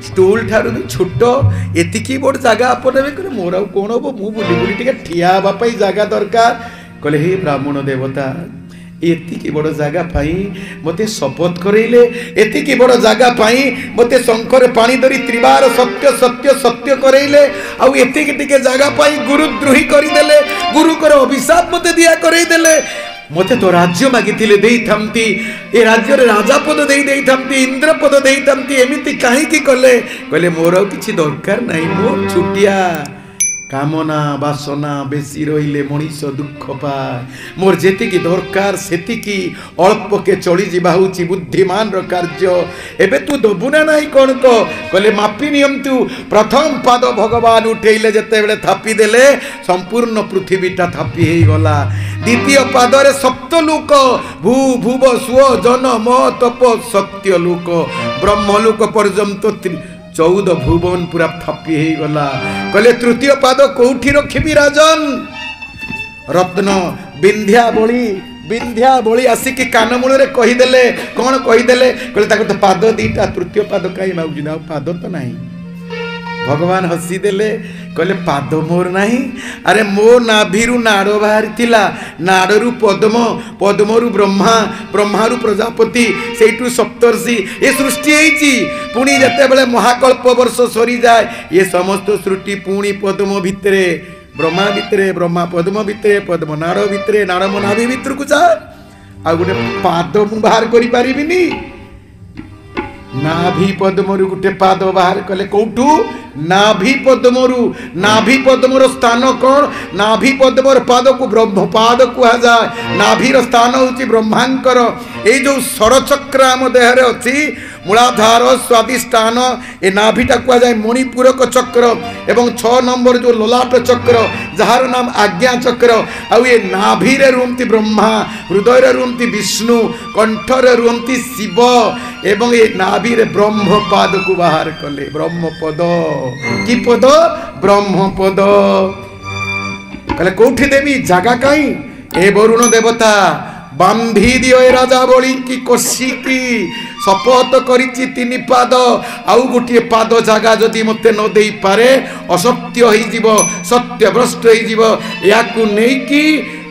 A: स्टूल ठारू छोट एतिकी बड़ जगह आपने कहले मोर आ कोन हो मु बुली बुली टिके ठिया हवा पई जगह दरकार कहले हे ब्राह्मण देवता एतिकी बड़ जगह पाई मते शपथ करैले एतिकी बड़ जगह पाई मते शंकर पानी धरी त्रिबार सत्य सत्य सत्य करैले आ एतिकी टिके जगह पाई गुरुद्रोही करि देले गुरु कर अभिशाप मते दिया करै देले मते तो राज्य मागिथिले देई थामती ए राज्य रे राजा पद देई थामती इंद्र पद देई थामती एमिति काहे की कहले मोर किछि दरकार नाही मोर छुटिया कामना वासना बेसी रहिले मनीष दुख पाए मोर जेति की दरकार सेति की अल्प के चली जिबा होची बुद्धिमान रो कार्य एबे तू दबुना नाही कोन को कहले मापी नियमतु प्रथम पाद भगवान उठेइले जते बेले थापी देले संपूर्ण पृथ्वीटा थापी हेई गला द्वितीय पाद रे सप्त लोक भू भुव स्व जन म तप सत्य लोक ब्रह्म लोक पर्यंत 14 भुवन पूरा थापी हे गला कहले तृतीय पाद कोठी रखिबी राजन रत्न विंध्या बळी आसिकी कानमूल रे कहि देले कोन कहि देले कहले ताको तो पाद दीटा तृतीय पाद काई माउजी ना पाद तो नाही भगवान हसी देले कहले पाद मोर नाही अरे मो नाभिरु नाड़ बाहरी थिला नाड़रू पद्म पद्मरु ब्रह्मा ब्रह्मारु प्रजापति सेठू सप्तर्षि ये सृष्टि हेची पुणी जते बेले महाकल्प वर्ष सरी जाए ये समस्त सृष्टि पुणी पद्म भितरे ब्रह्मा पद्म भितरे पद्म नाड़ भितरे नाड़ मो नाभि भितर को जा आ गोटे पाद मु बाहर करि पारिबिनी नाभि पद्मरु गोटे पाद बाहर कले कौटू नाभि पद्मर स्थान कौन नाभि पद्मर पाद को ब्रह्म पाद कह जाए नाभिर स्थान होची ब्रह्मांकर ए जो षड़चक्र आम देहरे अच्छी मूलाधार स्वादिष्ठान ए नाभिटा कह जाए मणिपूरक चक्र एवं 6 नंबर जो ललाट चक्र जार नाम आज्ञा चक्र आउ ये नाभि रे रुहंती ब्रह्मा हृदय रे रुहंती विष्णु कंठ रे रुहंती शिव एवं ये नाभि रे ब्रह्म पाद को बाहर कले ब्रह्म पद की पद ब्रह्म पद कहले कोठी देवी जागा काई ए वरुण देवता बांधी दियो ए राजा बोली की कोशी की शपथ करिछि 3 पाद आउ गोटे पाद जागा जदि मते न देई पारे असत्य होई जीव सत्य भ्रष्ट होई जीव याकु नै की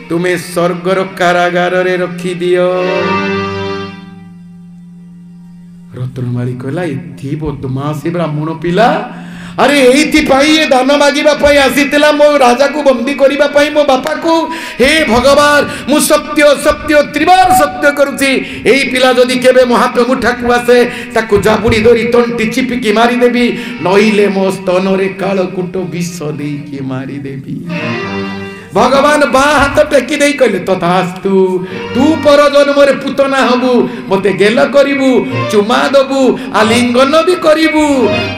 A: तुमे स्वर्गर कारागार रे रखी दियो रत्नमाली कहला इथि बदमाशी ब्राह्मण पिला अरे एथि पाई ये दान मागिबा पाई आसीतिला मो राजा को बंदी करिबा पाई मो बापा को हे भगवान मु सत्य सत्य त्रिबार सत्य करूची एई पिला जदि केबे मो हाथ मुठा को आसे ताकु जाबुडी धरी तंटी चिपिकी मारी देबी नइले मो स्तन रे काल कुट विष देई के मारी देबी भगवान बा हाथ टेकी देई कहले तथास्तु तू पर जन्म रे पुतना हबु मते गेल करिबु चुमा दबु आलिंगन भी करिबु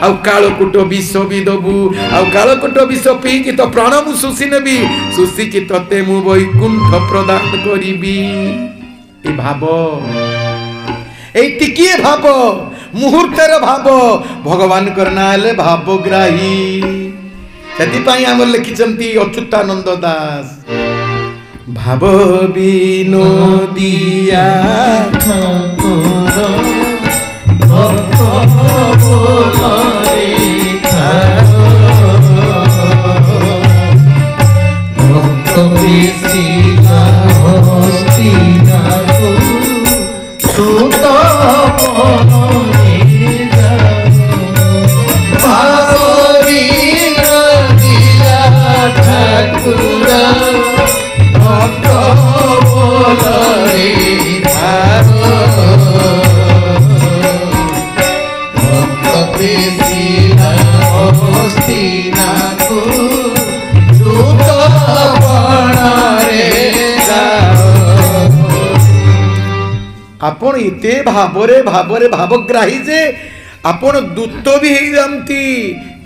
A: आ कालकुट विष भी दबु आ कालकुट विष पी की तो प्राण मु सुसी नेबी सुसी की तते मु वैकुंठ प्रदान करिबी ए भाव ए टिकिए भाव मुहूर्तर भाव भगवान करना हेले भावग्राही से आम लिखिंट अच्युतानंद दास भाव विनोदिया आपण इते भावरे भावरे भावग्राही जे आपण दूत भी हो जाती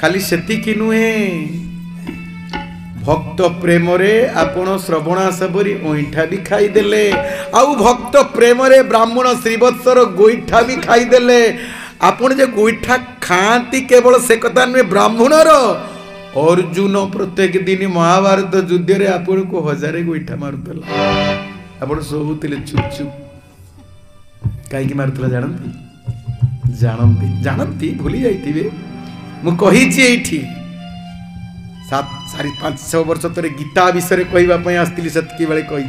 A: खाली सेतिकी नुहे भक्त प्रेम रे आपण श्रवणा सबरी ओइठा भी खाई देले आउ भक्त प्रेम रे ब्राह्मण श्रीवत्सर गोइठा भी खाई देले आपण जे गोइठा खाती केवल से कथा नुहे ब्राह्मणर अर्जुन प्रत्येक दिन महाभारत युद्ध रे आपण को हजारे गोइठा मारुतला आपण सोहुतिले चुप चुप कहीं मारुला जानती जानती जानती भूली जाइए मु कही 4-5-6 वर्ष तरे गीता विषय कहवाई आसती से कही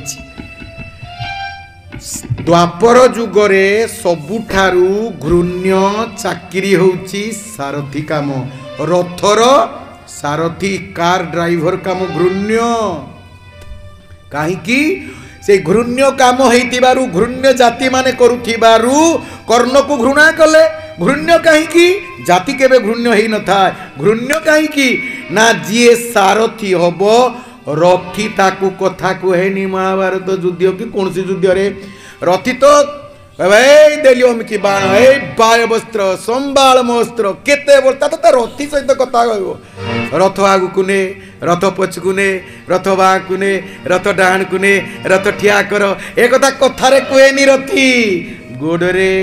A: द्वापर जुगरे सबुठारु घृण्य चाकरी होउची सारथी काम रथर सारथी कार ड्राइवर काम घृण्य कहीं से घृण्य काम होइतिबारु घृण्य जाति माने करुथिबारु कर्ण को घृणा कले घृण्य कहीं जाति केबे घृण्य हेई न था घृण्य कहीं ना जीए सारथी हबो रथी ताकू कथा को हेनी महाभारत युद्ध की कौन सी युद्ध रे रथी तो देलियो की बाण ए बाय वस्त्र संबाल मस्त्र केते बोलता तो रथी सहित कथा कहबो रथ आगु कुने रथ पछकु ने रथ बाकु ने रथ डाण कुने रथ ठिया कर ए कथा कथारे कुएनी रथी गोडरे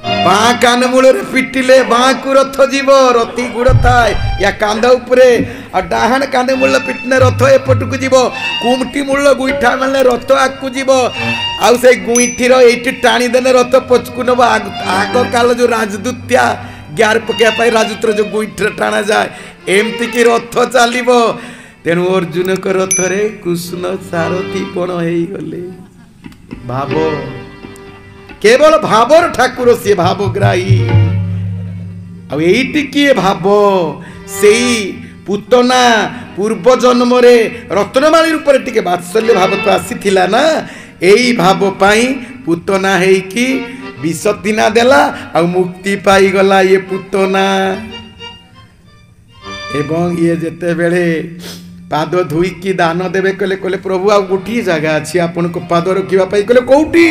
A: बा कान मूल रे पिटिले बाकु रथ जीव रथी गुड़ थाए या कांध उपरे आ डाहाण कान मूल पिटने रथ एपटकु जीव कुमटी मूल गुइठा माने रथ आकु जीव आउ से गुइठीर एठी टाणी देने रथ पछकु नब आग काल जो राजदूत्या ग्यार पकड़ राजूत्र जो गुइठीर टाणा जाए एमती की रथ चलो तेणु अर्जुन को रथ रे कृष्ण सारथी पण हो गले भाव केवल भावर ठाकुर सी भावग्राही आईटी किए भाव से पूतना पूर्व जन्म रे रत्नमाली रूप रे टिके वात्सल्य भाव तो आसी ना यही भाव पाई पूतना है कि विषतिना देला आ मुक्ति पाई गला ये पूतना एवं ये जेते बेले पाद धुईकी दान देवे कहले कहले प्रभु आ गोटी जगह अच्छी आपन को पाद रखा कहले कौटी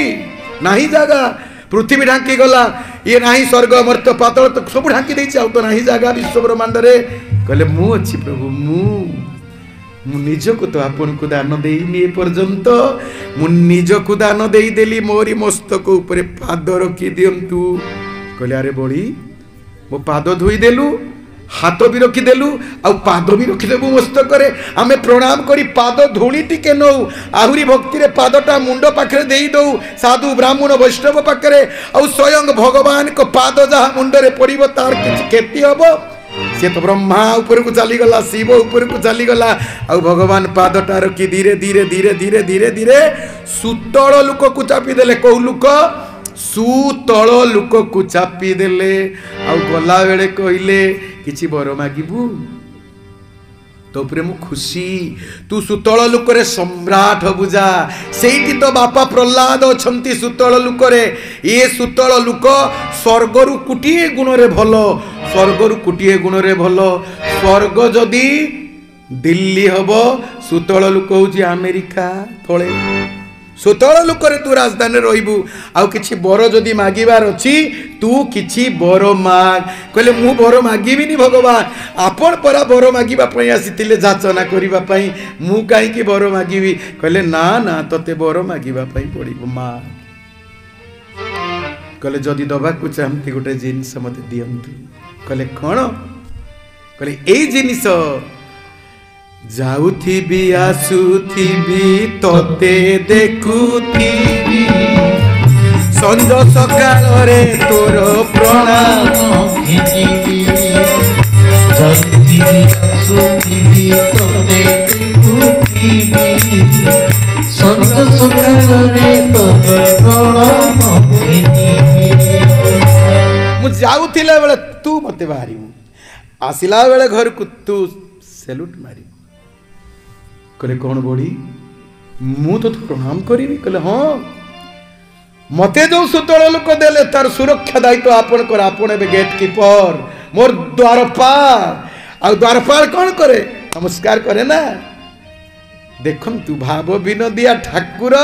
A: नहीं जगह पृथ्वी ढांकी गला ये नहीं स्वर्ग मर्त्य पातल तो सब ढांकी देछि आ तो नहीं जगह विश्व ब्रह्मांड रे कहले मु अच्छी प्रभु मु निज को तो आपन को दान देइनी पर्यंत मु निज को दान देई देली मोरी मस्तक ऊपर पाद रखी दियंतु कहले अरे बड़ी मो पाद धोई देलु हाथ भी रखीदेलु आ पाद भी रखीदेबू मस्तक आमे प्रणाम करी पाद धूली टिके नौ आहुरी भक्ति रे पादटा मुंड पाखरे देई दौ साधु ब्राह्मण वैष्णव पाखरे आ स्वयं भगवान को पाद जहा मुंड रे पड़िबो तार किछ खेती हबो से तो ब्रह्मा ऊपर को चली गला शिव ऊपर को चली गला आ भगवान पादटा रखी धीरे धीरे धीरे धीरे धीरे धीरे सुतल लोक को चापी देले कहू लोक सुतल लोक को चापी देले आ गला बेले कहले किछि बर मागिबू तो प्रेम खुशी तू सुतल लुकरे सम्राट बुझा सेठी तो बापा प्रहलाद अछंती सुतल लुकरे ये सुतल लुक स्वर्गरु कुटिए गुण रे भलो स्वर्गरु कुटिए गुण रे भलो स्वर्ग जदि दिल्ली हबो सुतल लुक होची अमेरिका तळे सुतल लुकरे तू राजधानी रहिबू आउ किछि बर जदि मागिबार अछि तू किछि बर माग कहले मु बर मागिबिनी भगवान आपण परा बर मागिबा पई आसीतिले जाचना करिबा पई मु काई कि बर मागिबी कहले ना ना तते बर मागिबा पई पड़िबो मा कहले जदि दबाकू चाहती गोटे जिनस मत दियंतु कहले कौन कहले एई जिनिस जाउथिबी आसुथिबी तोते देखुथिबी संज सकाल रे तोर प्रणाम मु जाउथिला बेले तू मते बाहरी आसिला बेले घर को तू सेल्यूट मारी कहले कौन बड़ी मु तो प्रणाम करी कहले हाँ मते जो सुतल लोक देले तार सुरक्षा दायित्व आपन कर आपन ए गेट कीपर मोर द्वारपाल आ द्वारपाल कौन करे नमस्कार करे ना देखम तू भाव विनोदिया ठाकुर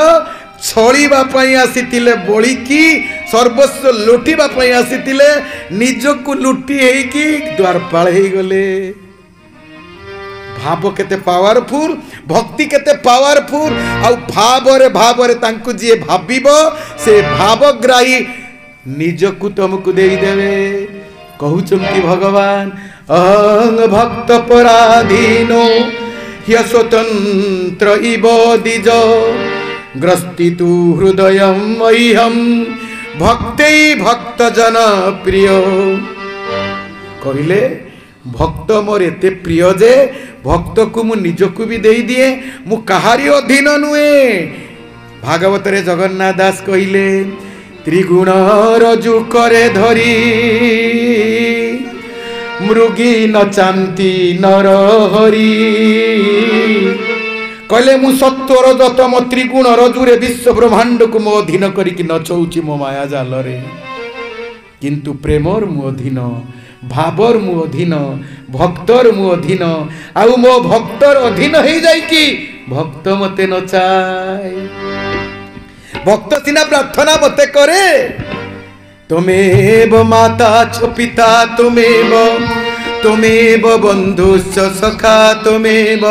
A: छळीबा पई आसीतिले बोली की सर्वस्व लुटिबा पई आसीतिले निजकु लुटी हेई की द्वारपाल हेई गले भाव केते पावरफुल भक्ति केते पावरफुल आ भाव रे तांकु जे भाबिबो से भावग्राही निजकु तुमकु देई देवे कहउचंती भगवान अहं भक्त पराधीनो ह्य स्वतंत्र इव दिज ग्रस्तितु हृदयं मह्यं भक्तै भक्त जन प्रिय कहले भक्त मोर एते प्रिय जे भक्त को मु निजकु भी देई दिए मु कहारी अधीन नुए भागवत रे जगन्नाथ दास कहले त्रिगुण रजु करे धरी मृगी नचांती नर हरि कहले मु सत्वर दतम त्रिगुण रजुरे विश्व ब्रह्मांड को मो अधीन करिकी नचौची मो माया जाल रे किंतु प्रेमर मु अधीन भावर मु अधीन भक्तर मु अधीन आउ मो भक्तर अधीन हे जाई कि भक्त मते नचाए भक्त सिना प्रार्थना मते करे तुमेव माता च पिता तुमेव बंधुश्च सखा तुमेव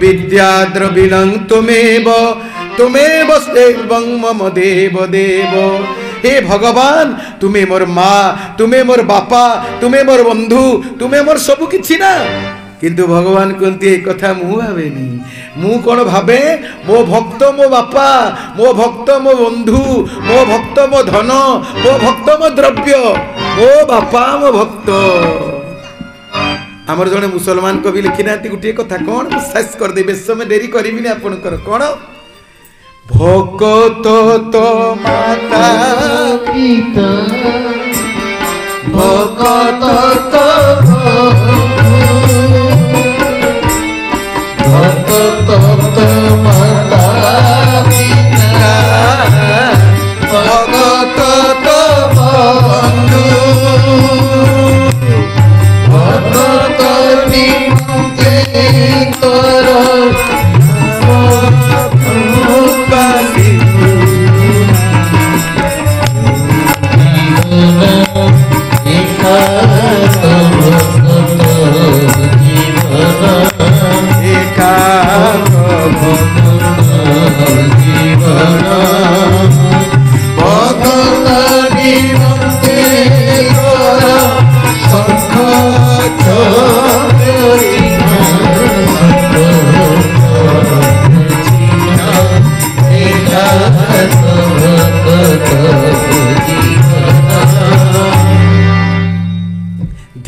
A: विद्या द्रविणं तुमेव सर्वं मम देव हे भगवान तुम्हें मोर माँ तुम्हें मोर बापा तुम्हें मोर बंधु तुम्हें मोर सब किछि ना किंतु भगवान कहते एक कथा मु भावेनी मु कौन भावे मो भक्त मो बापा मो भक्त मो बंधु मो भक्त मो धन मो भक्त मो द्रव्य मो बापा मो भक्त आमर जने मुसलमान कवि लिखी ना गोटे कथा कौन शेष कर दे समय डेरी करी आपनकर कौन भगत तो माता
B: पिता भगत तो भगत तो माता पिता भगत तो बंधु भगत निमंत्रे कर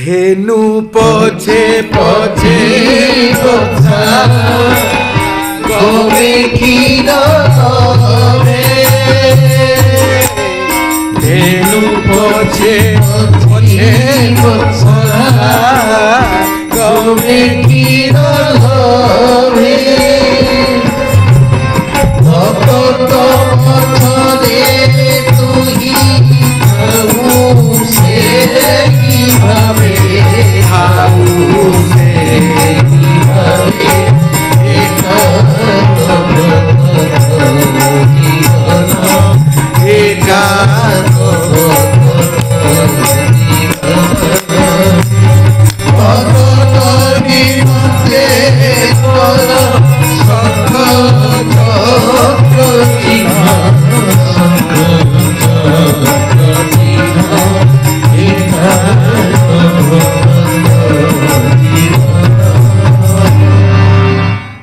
A: धेनु पछे पछे
B: गोवे क्षीर
A: धेनु पछे पछे
B: गोवे क्षीर भगत पछरे तुही से भावे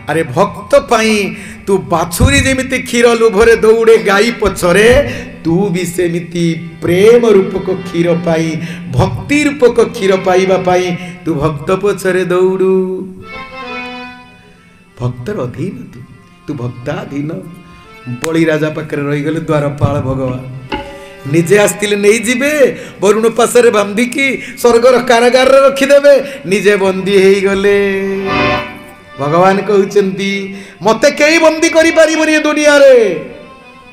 A: अरे भक्त पाई तू बाछुरी जेमिति क्षीर लोभरे दौड़े गाई पछरे तू भी सेमिति प्रेम रूपक क्षीर पाई भक्ति रूपक क्षीर पाइबा पाई तू भक्त पछरे दौड़ू भक्तर अधीन तू भक्ताधीन बड़ी राजा पाखरे रही गले द्वारपाल भगवान निजे आसतिले नहीं जिबे वरुण पासरे बांधिकी स्वर्गर कारागार रखिदेवे निजे बंदी हो गले भगवान कहउचंती मते केही बंदी करि परिबनी दुनिया रे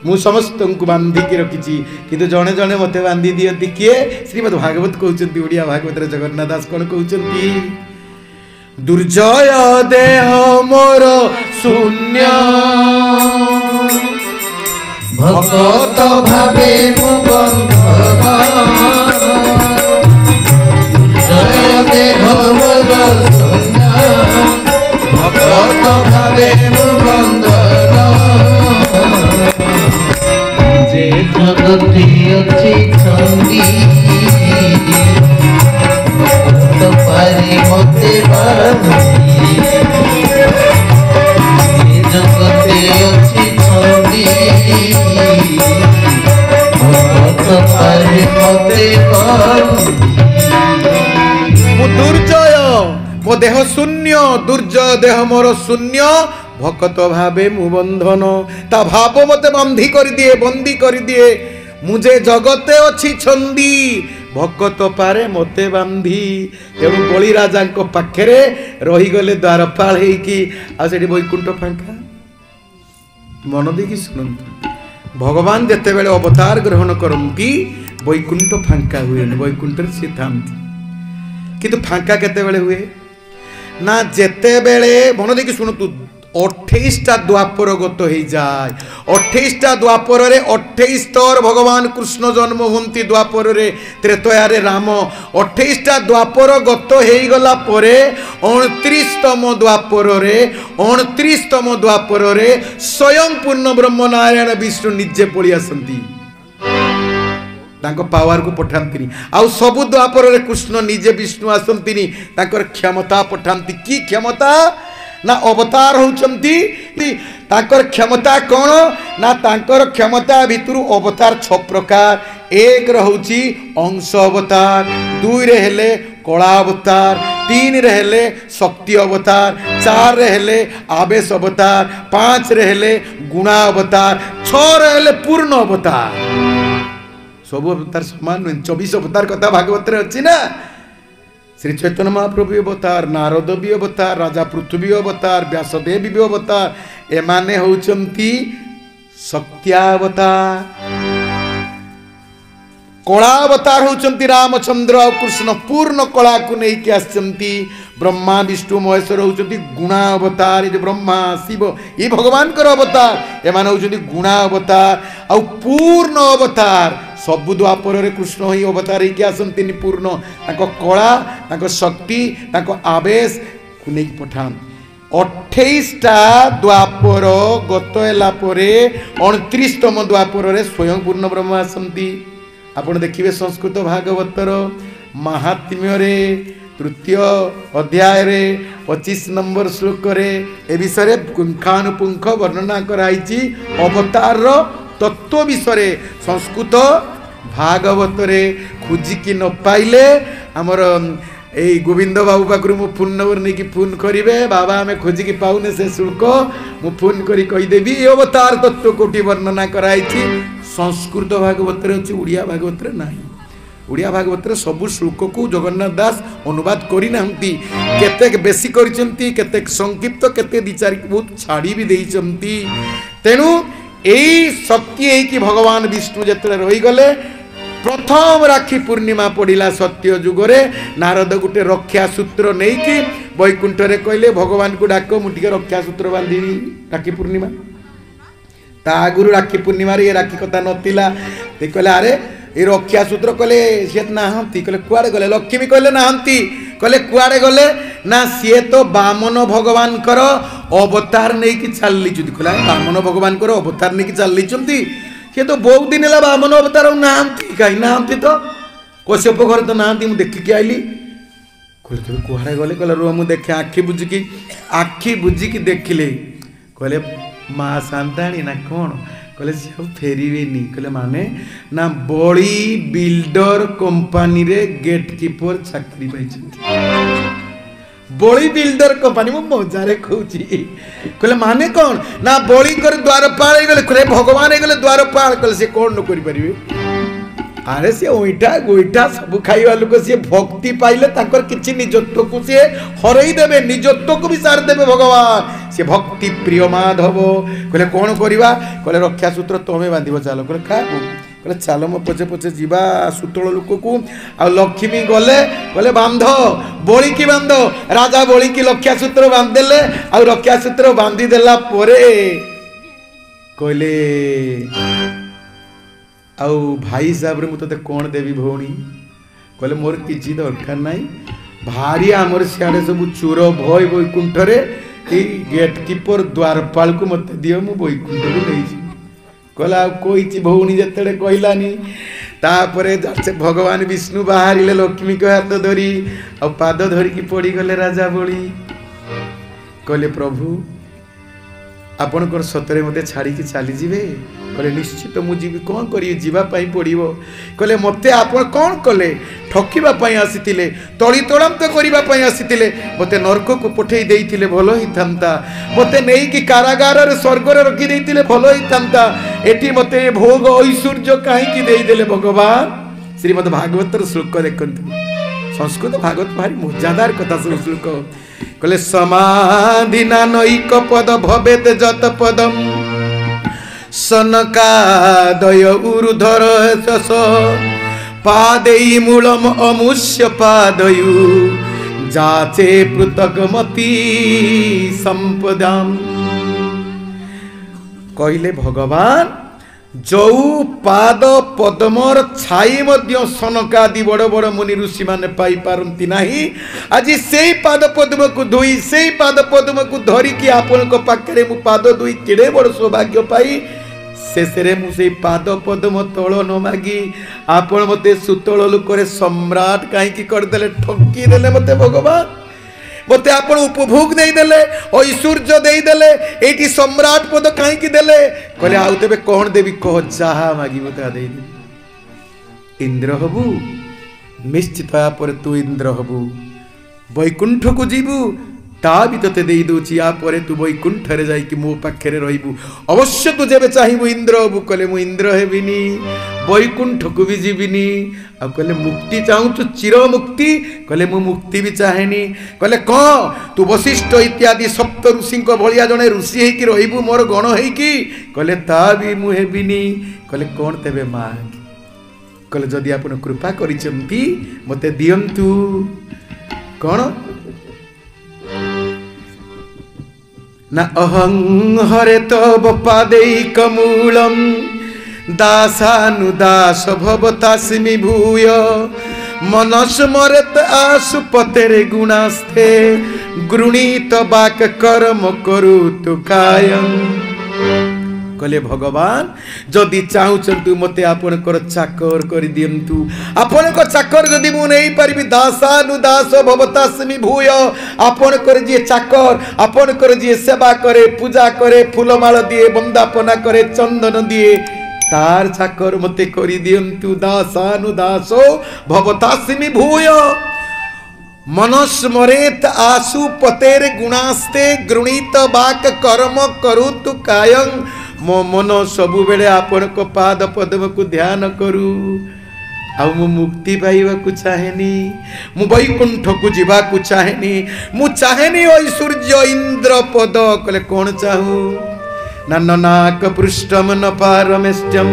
A: मु समस्त को बांधिकी रखिची किंतु जणे जणे मते बांधी दियंती किए श्रीमद् भागवत कहउचंती ओडिया भागवत रे जगन्नाथ दास कोन कहउचंती दुर्जय देह मोर शून्य
B: भगत भावे मु बंधन जय देह मोर शून्य भगत भावे मु बंधन जे जगति अछि छंदी तो पारी मते बांधी जे जगति अछि छंदी तो पारी मते बांधी
A: मु दुर्जय मो देह शून्य दुर्जय देह मोर शून्य भक्त भावे मु बंधन ता भाव मते बंधी कर दिए बंदी कर दिए मुझे जगते अच्छी छंदी भक्त पारे मते बांधी तेणु बलि राजा पाखरे रही गले द्वारपाल हेकी आ सेठी वैकुंठ फांका मन देखी शुणु भगवान जेते बेले अवतार ग्रहण करती वैकुंठ फांका हुए वैकुंठ से था किंतु फांका केते बेले हुए ना जेते बेले मन देखी शुणु 28टा द्वापर गत हो जाए 28टा द्वापर रे 28 स्तर भगवान कृष्ण जन्म हुंती द्वापर रे त्रेतया रे राम 28टा द्वापर गत हो गला परे 29तम द्वापर रे 29तम द्वापर रे स्वयं पूर्ण ब्रह्म नारायण विष्णु निजे पड़ी आसंती तांको पावर को पठांती आउ सबु द्वापर रे कृष्ण निजे विष्णु आसंती तांकर क्षमता पठांती की क्षमता ना अवतार होचंती तांकर क्षमता कौन ना तांकर क्षमता भितरु अवतार 6 प्रकार एक रहउची अंश अवतार 2 रे हेले कला अवतार 3 रे हेले शक्ति अवतार 4 रे हेले आवेश अवतार 5 रे हेले गुणा अवतार 6 रे हेले पूर्ण अवतार सब अवतार समान 24 अवतार कथा भागवत रे अछि ना श्री चैतन्य महाप्रभु अवतार नारद भी अवतार राजा पृथ्वी अवतार व्यासदेव भी अवतार एमाने होचंती सत्यावतार कला अवतार होचंती रामचंद्र और कृष्ण पूर्ण कला को नहीं के आसचंती ब्रह्मा विष्णु महेश्वर होचंती गुणा अवतार ये ब्रह्मा शिव ये भगवान कर अवतार एमाने होचंती गुणा अवतार और पूर्ण अवतार सबु द्वापर रे कृष्ण ही अवतार ही आसंती पूर्ण ताको कला ताको शक्ति ताको आवेश को नहीं पठान 28टा द्वापर गत होला परे 29तम द्वापर रे स्वयं पूर्ण ब्रह्म आसंती आपण देखिबे संस्कृत भागवतर महात्म्य रे तृतीय अध्याय रे 25 नंबर श्लोक रे ए विषय पुंखानुपुंख वर्णना कराइची अवतार रो तत्व विषय संस्कृत भागवत रे खोजिकी न पाइले आमर ए गोविंद बाबू पाखरु मु फोन नंबर नहीं कि फोन करिवे बाबा हमें खोजिकी पाउने से शुल्क मु फोन करी कहि देबी अवतार तत्व कोटि वर्णना कराइची संस्कृत भागवत रे अछि उड़िया भागवत रे नाही उड़िया भागवत रे सब श्लोक को जगन्नाथ दास अनुवाद करि नाहंती केते बेसी करिसंती केते संक्षिप्त केते दिचारी बहुत छाड़ी भी देइसंती तेनु एई शक्ति है कि भगवान विष्णु जतले रही गले प्रथम राखी पूर्णिमा पड़िला सत्य जुगरे नारद गुटे रक्षा सूत्र नहीं कि वैकुंठ रे कहले भगवान को डाक मुटिके रक्षा सूत्र बांधी राखी पूर्णिमा ता आगुरु राखी पूर्णिमा रे राखी कथा नतिला ते कहले अरे ए रक्षा सूत्र कहले से नाहंती कहले कुआडे गले लक्ष्मी कहले नाहंती कहले कुआडे गले ना सी तो बामन भगवान कर अवतार नहीं कि चलली जुदी कहला बामन भगवान कर अवतार नहीं कि चलली चंती से तो बहुत दिन है बामन अवतार नाहंती कहीं नाहंती तो कश्यप घर तो नाहंती मु देखि के आइली कहले तुम कुआड़े गले कहले रुह मु देखे आखि बुझिकी देखिले कहले माँ शांताणी ना कौन कहले सी फेरबेनी कहले माने ना बड़ी बिल्डर कंपनी रे गेट कीपर चाकरी पाई बड़ी बिल्डर कंपनी मो मजारे कहूची कहले माने कौन ना बड़ी कर द्वारपाल गले कहले भगवान गले द्वारपाल कहले से कौन न करि परिबे अरे सी ओइटा गोइटा सब खाइवा लोक सी भक्ति पाइले ताकर किछि निजत्व को सी हरई देबे निजत्व को भी सार देबे भगवान सी भक्ति प्रिय माधव कहले कौन करिवा कहले रक्षा सूत्र तमे बांधिबो चालो कहले खा कहले चालो मो पछे पछे जीवा सुतळ लोक को आ लक्ष्मी गले कहले बांध बोली की बांध राजा बोली की रक्षा सूत्र बांध देले आ रक्षा सूत्र बांधी देला परे कहले आउ भाई साहब रे मुझे कौन देवी भौणी कहले मोर किसी दरकार नाई भारी आमर सियाड़े सब चोर भय बैकुंठ रे गेट कीपर द्वारपाल को मत दियो मु बैकुंठ को नहीं कहला कोई भौणी जिते कहलानी तापर से भगवान विष्णु बाहर लक्ष्मी को हाथ धरी आ पाद धरिकी पड़ी गले राजा बोली कहले प्रभु आपणकर सतरे मते छाड़ी चली जीवे कहले निश्चित मुझे कौन करी जीवा पाई पड़िबो कहले मते आपण कौन कले ठकिबा पाई आसीतिले तळी तोड़ांत करिबा पाई आसीतिले मते नरक को पठेई देइतिले भलो ही थांता मते नेई की कारागार रे स्वर्ग रे रखी देइतिले भलो ही थांता एठी मते भोग ऐश्वर्य काहे की देई देले भगवान श्रीमद् भागवतर श्लोक देखंतु संस्कृत भागवत भारी मजादार कथा श्लोक कहले समाधि नानैक पद भवेत जत पदम सनकादय उरुधर शस पादेई मूलम अमुष्य पादयु जाचे पृथकमति संपदाम कहले भगवान जो पाद पद्मर छाई मध्य सनकादि बड़ बड़ मुनि ऋषि माने पाई पारंती नाही आज से पाद पद्म को धोई से पाद पद्म को धरिकी आपण को पाखरे मु पाद धोई केड़े बड़ सौभाग्य पाई शेषे मुझे पाद पद्म तल न मागी आपण मते सुतल लोकरे सम्राट कहीं करदे ठकी देले मते भगवान मते आपण उपभोग नहीं देले ऐश्वर्य दे देले एटी सम्राट पद कहीं देले कहले आउ तेबे कौन देवी कह जहा मागी मते दे इंद्र हबु निश्चित पर तू इंद्र हबु वैकुंठ को जीवु ता भी तते दे दोची या परे तू वैकुंठ रे जाई कि मो पाखरे रहिबु अवश्य तू जेबे चाहिबु इंद्र हबु कहले मु इंद्र हेबिनी वैकुंठ को भी जीविनी आ कहले मुक्ति चाहूँ तू चिर मुक्ति कहले मु मुक्ति भी चाहेनी कहले कौन तू वशिष्ठ इत्यादि सप्त ऋषि भलिया जने ऋषि है कि रहिबु मोर गण है कि कहले ता भी मु हेबिनी कहले कौन तेबे मांग कहले जदि आपण कृपा करिसंती मते दियंतु कौन न अहं हरे तव पादैकमूलम दासानुदास भवतास्मि भूय मनस्मरत आसु पतेरे गुणास्ते गृणीत बाक कर्म करुतु कायम कहले भगवान जदि चाहूचंतु मते आपणकर चाकर कर दियंतु आपणकर चाकर जदि मु नहीं पारिबि दासानुदास भवतास्मि भूय आपणकर जे चाकर आपणकर जे सेवा करे पूजा करे फूलमाल दिए बंदापना करे चंदन दिए तार चाकर मते करि दियंतु दासानुदासो भवतास्मि भूय मनस्मरेत आसु पतेर गुणास्ते गृणीत बाक कर्म करुतु कायं मो मन सबु बेले आपण को पाद पद्म को ध्यान करू आ मु मुक्ति पाइबा को चाहेनी मु वैकुंठ को जीवा को चाहेनी मु चाहेनी ऐश्वर्य इंद्र पद कले कौन चाहू नाक पृष्ठम न पारमेष्टम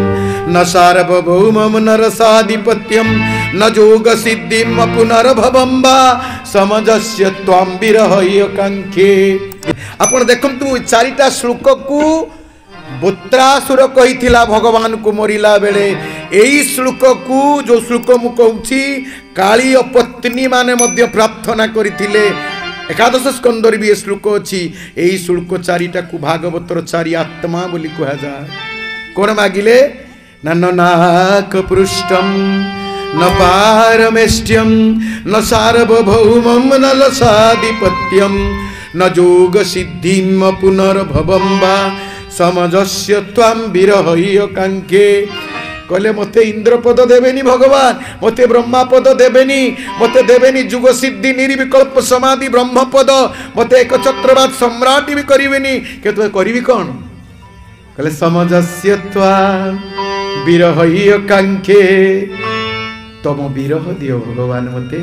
A: न सार्वभौमम न रसाधिपत्यम न जोग सिद्धिम पुनर्भवम वा समजस्य त्वां विरहय कांखे आपण देखंतु चारिटा श्लोक को बोत्रासुर कहिथिला भगवान को मरिला बेले एई श्लोक को जो श्लोक मु कहूची काली पत्नी माने मध्य प्रार्थना करिथिले एकादश स्कंदर भी श्लोक अच्छी यही श्लोक चारिटा को भागवतर चारि आत्मा बोली कह जाए कौन मागिले नाक पृष्ठम न पारमेष्ट्यम न सार्वभौमम न लसाधिपत्यम न जोग सिद्धिम पुनर्भवम वा समजस्य त्वाम विरहय कांके। कहले मते इंद्र पद देवेनी भगवान, मते ब्रह्मा पद देवेनी, मते देवेनी जुग सिद्धि निर्विकल्प समाधि ब्रह्म पद, मते एक चक्रवात सम्राट भी करिवेनी। के तो करिवि कोन? कहले समजस्य त्वाम विरहय कांके। तम विरह दियो भगवान मते,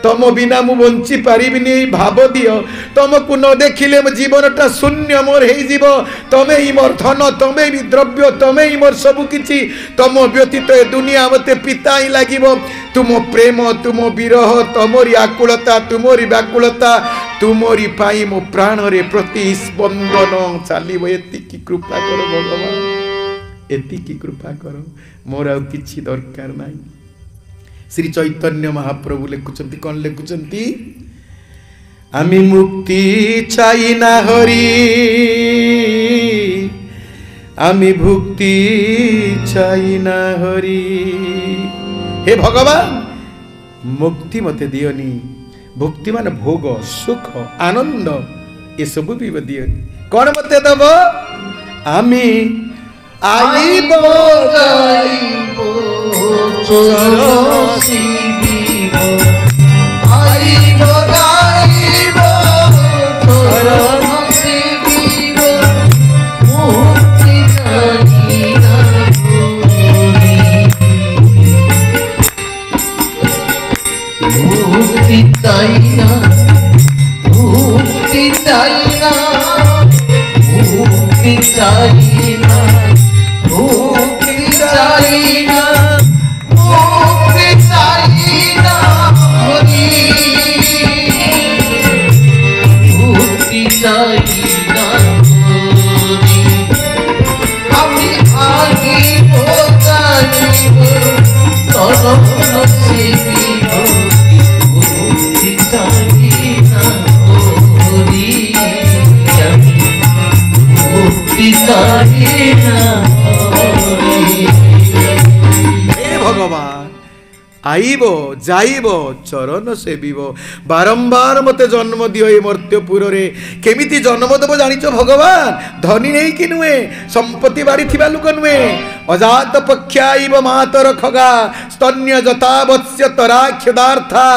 A: तम बिना मु बंची पारिबिनी भाव दियो। तुमको न देखिले मो जीवनटा शून्य मोर हे जीव। तमे ही मोर धन, तमे ही द्रव्य, तमे ही मोर सब किछि। तम व्यतीत ए दुनिया मते पिता ही लागिबो। तुम प्रेम, तुम विरह, तुमरी आकुलता, तुमरी व्याकुलता, तुमरी पाई मो प्राण रे प्रति स्पंदन चालिबो। एतिकी कृपा करो भगवान, एतिकी कृपा करो, मोर आ किछि दरकार नाही। श्री चैतन्य महाप्रभु लिखुचंती, कौन लिखुचंती? आमी मुक्ति चाइना हरि, आमी भुक्ति चाइना हरि। हे भगवान मुक्ति मते दियोनी, भुक्ति मान भोग सुख आनंद ये सब भी दियोनी। कौन मते दब? आमी आईबो जाईबो चरण
B: शिविबो, आईबो जाईबो चरण शिविबो, मुक्ति चाइना हरि, मुक्ति चाइना, मुक्ति चाइना, मुक्ति चाइना, मुक्ति चाइना, मुक्ति चाइना हरि, मुक्ति चाइना हरि। आमी आईबो जाईबो चरण शिविबो, मुक्ति चाइना हरि, मुक्ति चाइना हरि।
A: हे भगवान आईबो जाइबो चरण सेविबो, बारंबार मते जन्म दियो ए मर्त्यपुर रे। केमिति जन्म देबो जानिचो भगवान? धनी नहीं कि नुए, संपत्ति बारी थिबा लोक नुए। अजात पक्षाइब मातर खगा, स्तन्य जता वत्स्य तराक्षदार्था।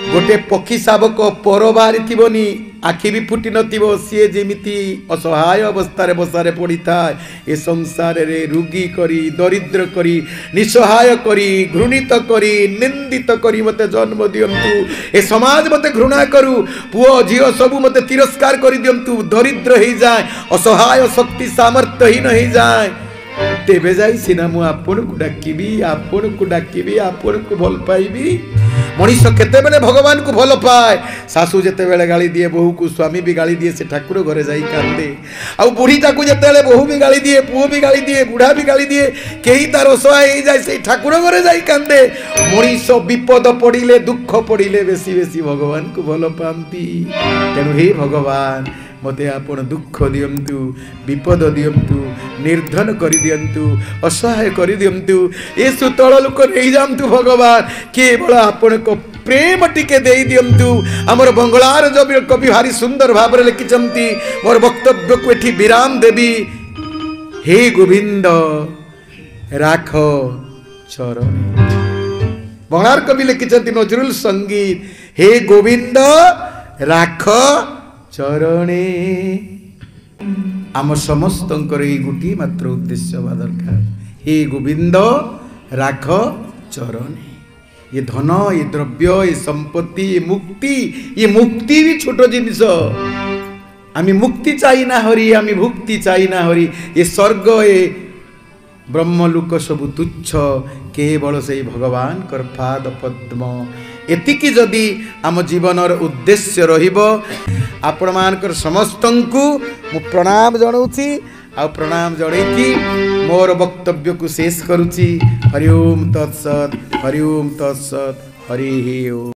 A: गोटे पक्षी शावक पर बारी थिबोनी, आखि भी फुटी नथिबो, सी जेमिति असहाय अवस्था रे बसारे पड़ी थाए। ए संसार रे रुगी करी, दरिद्र करी, निसहाय करी, घृणित करी, निंदित करी मते जन्म दियंतु। ए समाज मते घृणा करू, पुओ झियो सबु मते तिरस्कार करी दियंतु। दरिद्र ही जाए, असहाय शक्ति सामर्थ्यहीन ही जाए, तेबे जाई सिना मु आपन को डाकिबी, आपन को डाकिबी, आपन को भल पाइबी। मनीष केते बेले भगवान को भल पाए? सासू जेते बेले गाली दिए बहु को, स्वामी भी गाली दिए, से ठाकुर घरे जाई कांदे। आ बुढ़ीटा को जेते बेले बहु भी गाली दिए, पुओ भी गाली दिए, बुढ़ा भी गाली दिए, केही तार असहाय हो जाए, से ठाकुर घरे जाई कांदे। मनीष विपद पड़िले, दुख पड़िले बेसी बेसी भगवान को भल पांती। तेणु हे भगवान मते आपण दुख दियंतु, विपद दियंतु, निर्धन करि दियंतु, असहाय करि दियंतु। ए सुतल लोक नहीं जांतु भगवान, केवल आपण को प्रेम टिके दे दियंतु। हमर बंगलार जो कवि भारी सुंदर भाव रे लिखिचंती, मोर वक्तव्य को एठी विराम देबी। हे गोविंद राख चरण। बंगलार कवि लिखिचंती नजरुल संगीत, हे गोविंद राख चरणे। आम समस्त गोटी मात्र उद्देश्य हवा दरकार, हे गोविंद राख चरणे। ये धन, ये द्रव्य, ये संपत्ति, ये मुक्ति भी छोट जिनिस। आमी मुक्ति चाहिना हरि, आमी भुक्ति चाहिना हरि। ये स्वर्ग, ये ब्रह्मलोक सबु तुच्छ, केवल से भगवान कर पाद पद्म। एतिकी जदि आम जीवनर उद्देश्य रहिबो, आपण मानकर समस्तंकु मु प्रणाम जणाउछि। आ प्रणाम जणैकी मोर वक्तव्य को शेष करुछि। हरि ओम तत्सत, हरि ओम तत्सत, हरि ओम।